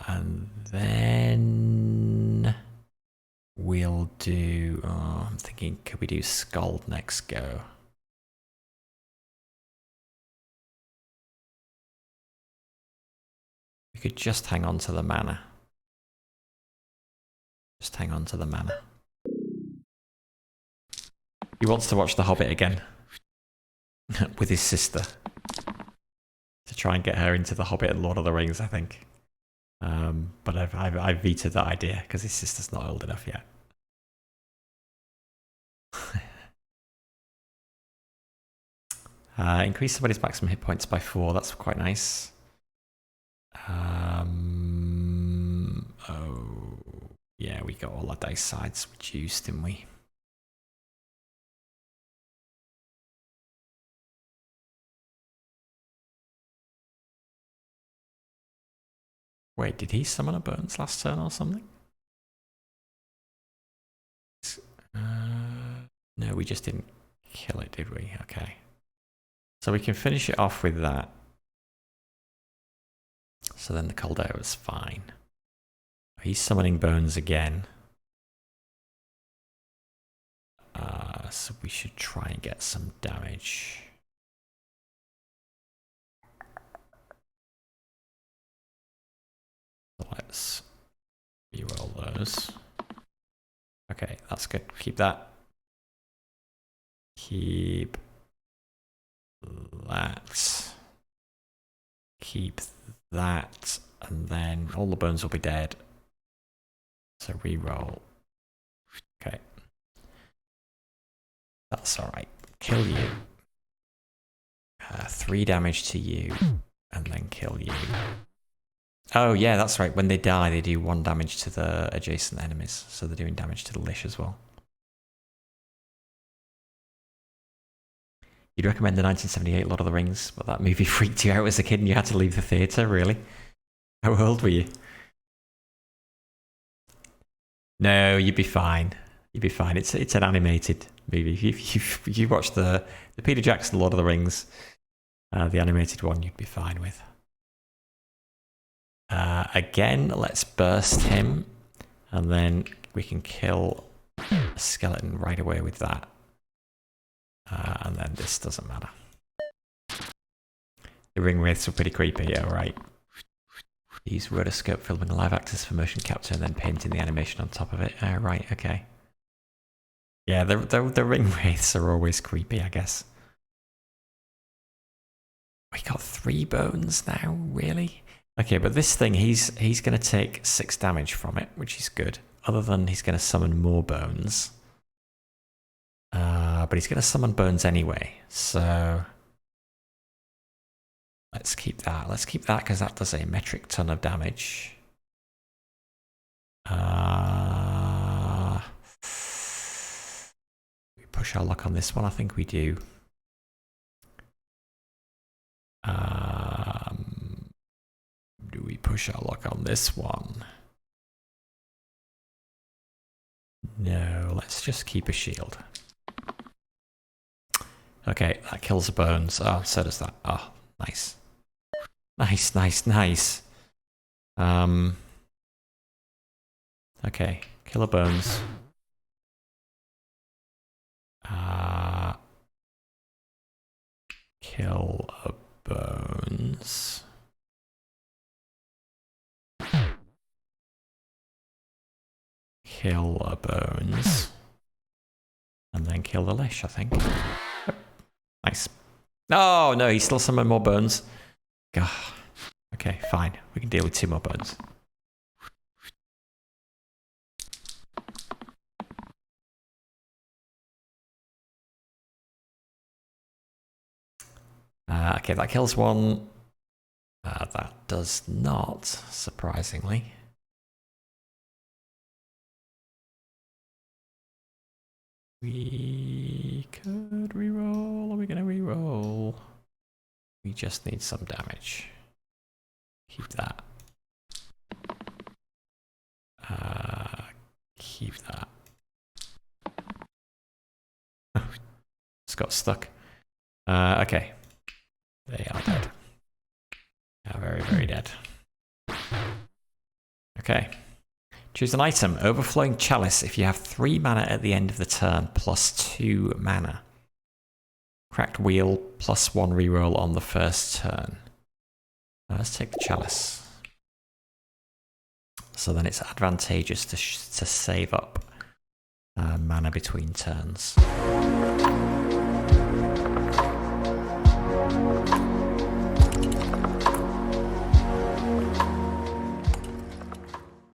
Speaker 1: And then we'll do... Oh, I'm thinking, could we do Scald next go? We could just hang on to the mana. Just hang on to the mana. He wants to watch The Hobbit again. With his sister. To try and get her into The Hobbit and Lord of the Rings, I think. But I've vetoed that idea because his sister's not old enough yet. Increase somebody's maximum hit points by 4. That's quite nice. Yeah, we got all our dice sides reduced, didn't we? Wait, did he summon a Bones last turn or something? No, we just didn't kill it, did we? Okay. So we can finish it off with that. So then the Caldera is fine. He's summoning Bones again. So we should try and get some damage. Let's reroll those. Okay, that's good. Keep that. Keep that. Keep that. And then all the bones will be dead. So reroll. Okay. That's alright. Kill you. 3 damage to you. And then kill you. Oh yeah, that's right. When they die, they do 1 damage to the adjacent enemies. So they're doing damage to the Lich as well. You'd recommend the 1978 Lord of the Rings, but that movie freaked you out as a kid and you had to leave the theatre, really? How old were you? No, you'd be fine. You'd be fine. It's an animated movie. If you watch the Peter Jackson Lord of the Rings, the animated one, you'd be fine with. Again, let's burst him, and then we can kill a skeleton right away with that. And then this doesn't matter. The ring wraiths were pretty creepy, yeah, right. Use rotoscope filming live actors for motion capture and then painting the animation on top of it. Right, okay. Yeah, the ring wraiths are always creepy, I guess. We got 3 bones now, really? Okay, but this thing, he's going to take 6 damage from it, which is good. Other than he's going to summon more bones. But he's going to summon bones anyway, so let's keep that. Let's keep that because that does a metric ton of damage. We push our luck on this one. I think we do. Do we push our luck on this one? No, let's just keep a shield. Okay, that kills the bones. Oh, so does that. Oh, nice. Nice, nice, nice. Okay, killer bones. Kill a bones. Kill a bones. And then kill the Lich, I think. Nice. Oh, no, he still summoned more bones. Gah. Okay, fine. We can deal with 2 more bones. Okay, that kills 1. That does not, surprisingly. We could reroll. Are we going to reroll? We just need some damage. Keep that. Keep that. It's got stuck. Okay. They are dead. They are very, very dead. Okay. Choose an item. Overflowing Chalice. If you have 3 mana at the end of the turn, plus 2 mana. Cracked Wheel, plus 1 reroll on the first turn. Now let's take the Chalice. So then it's advantageous to save up mana between turns.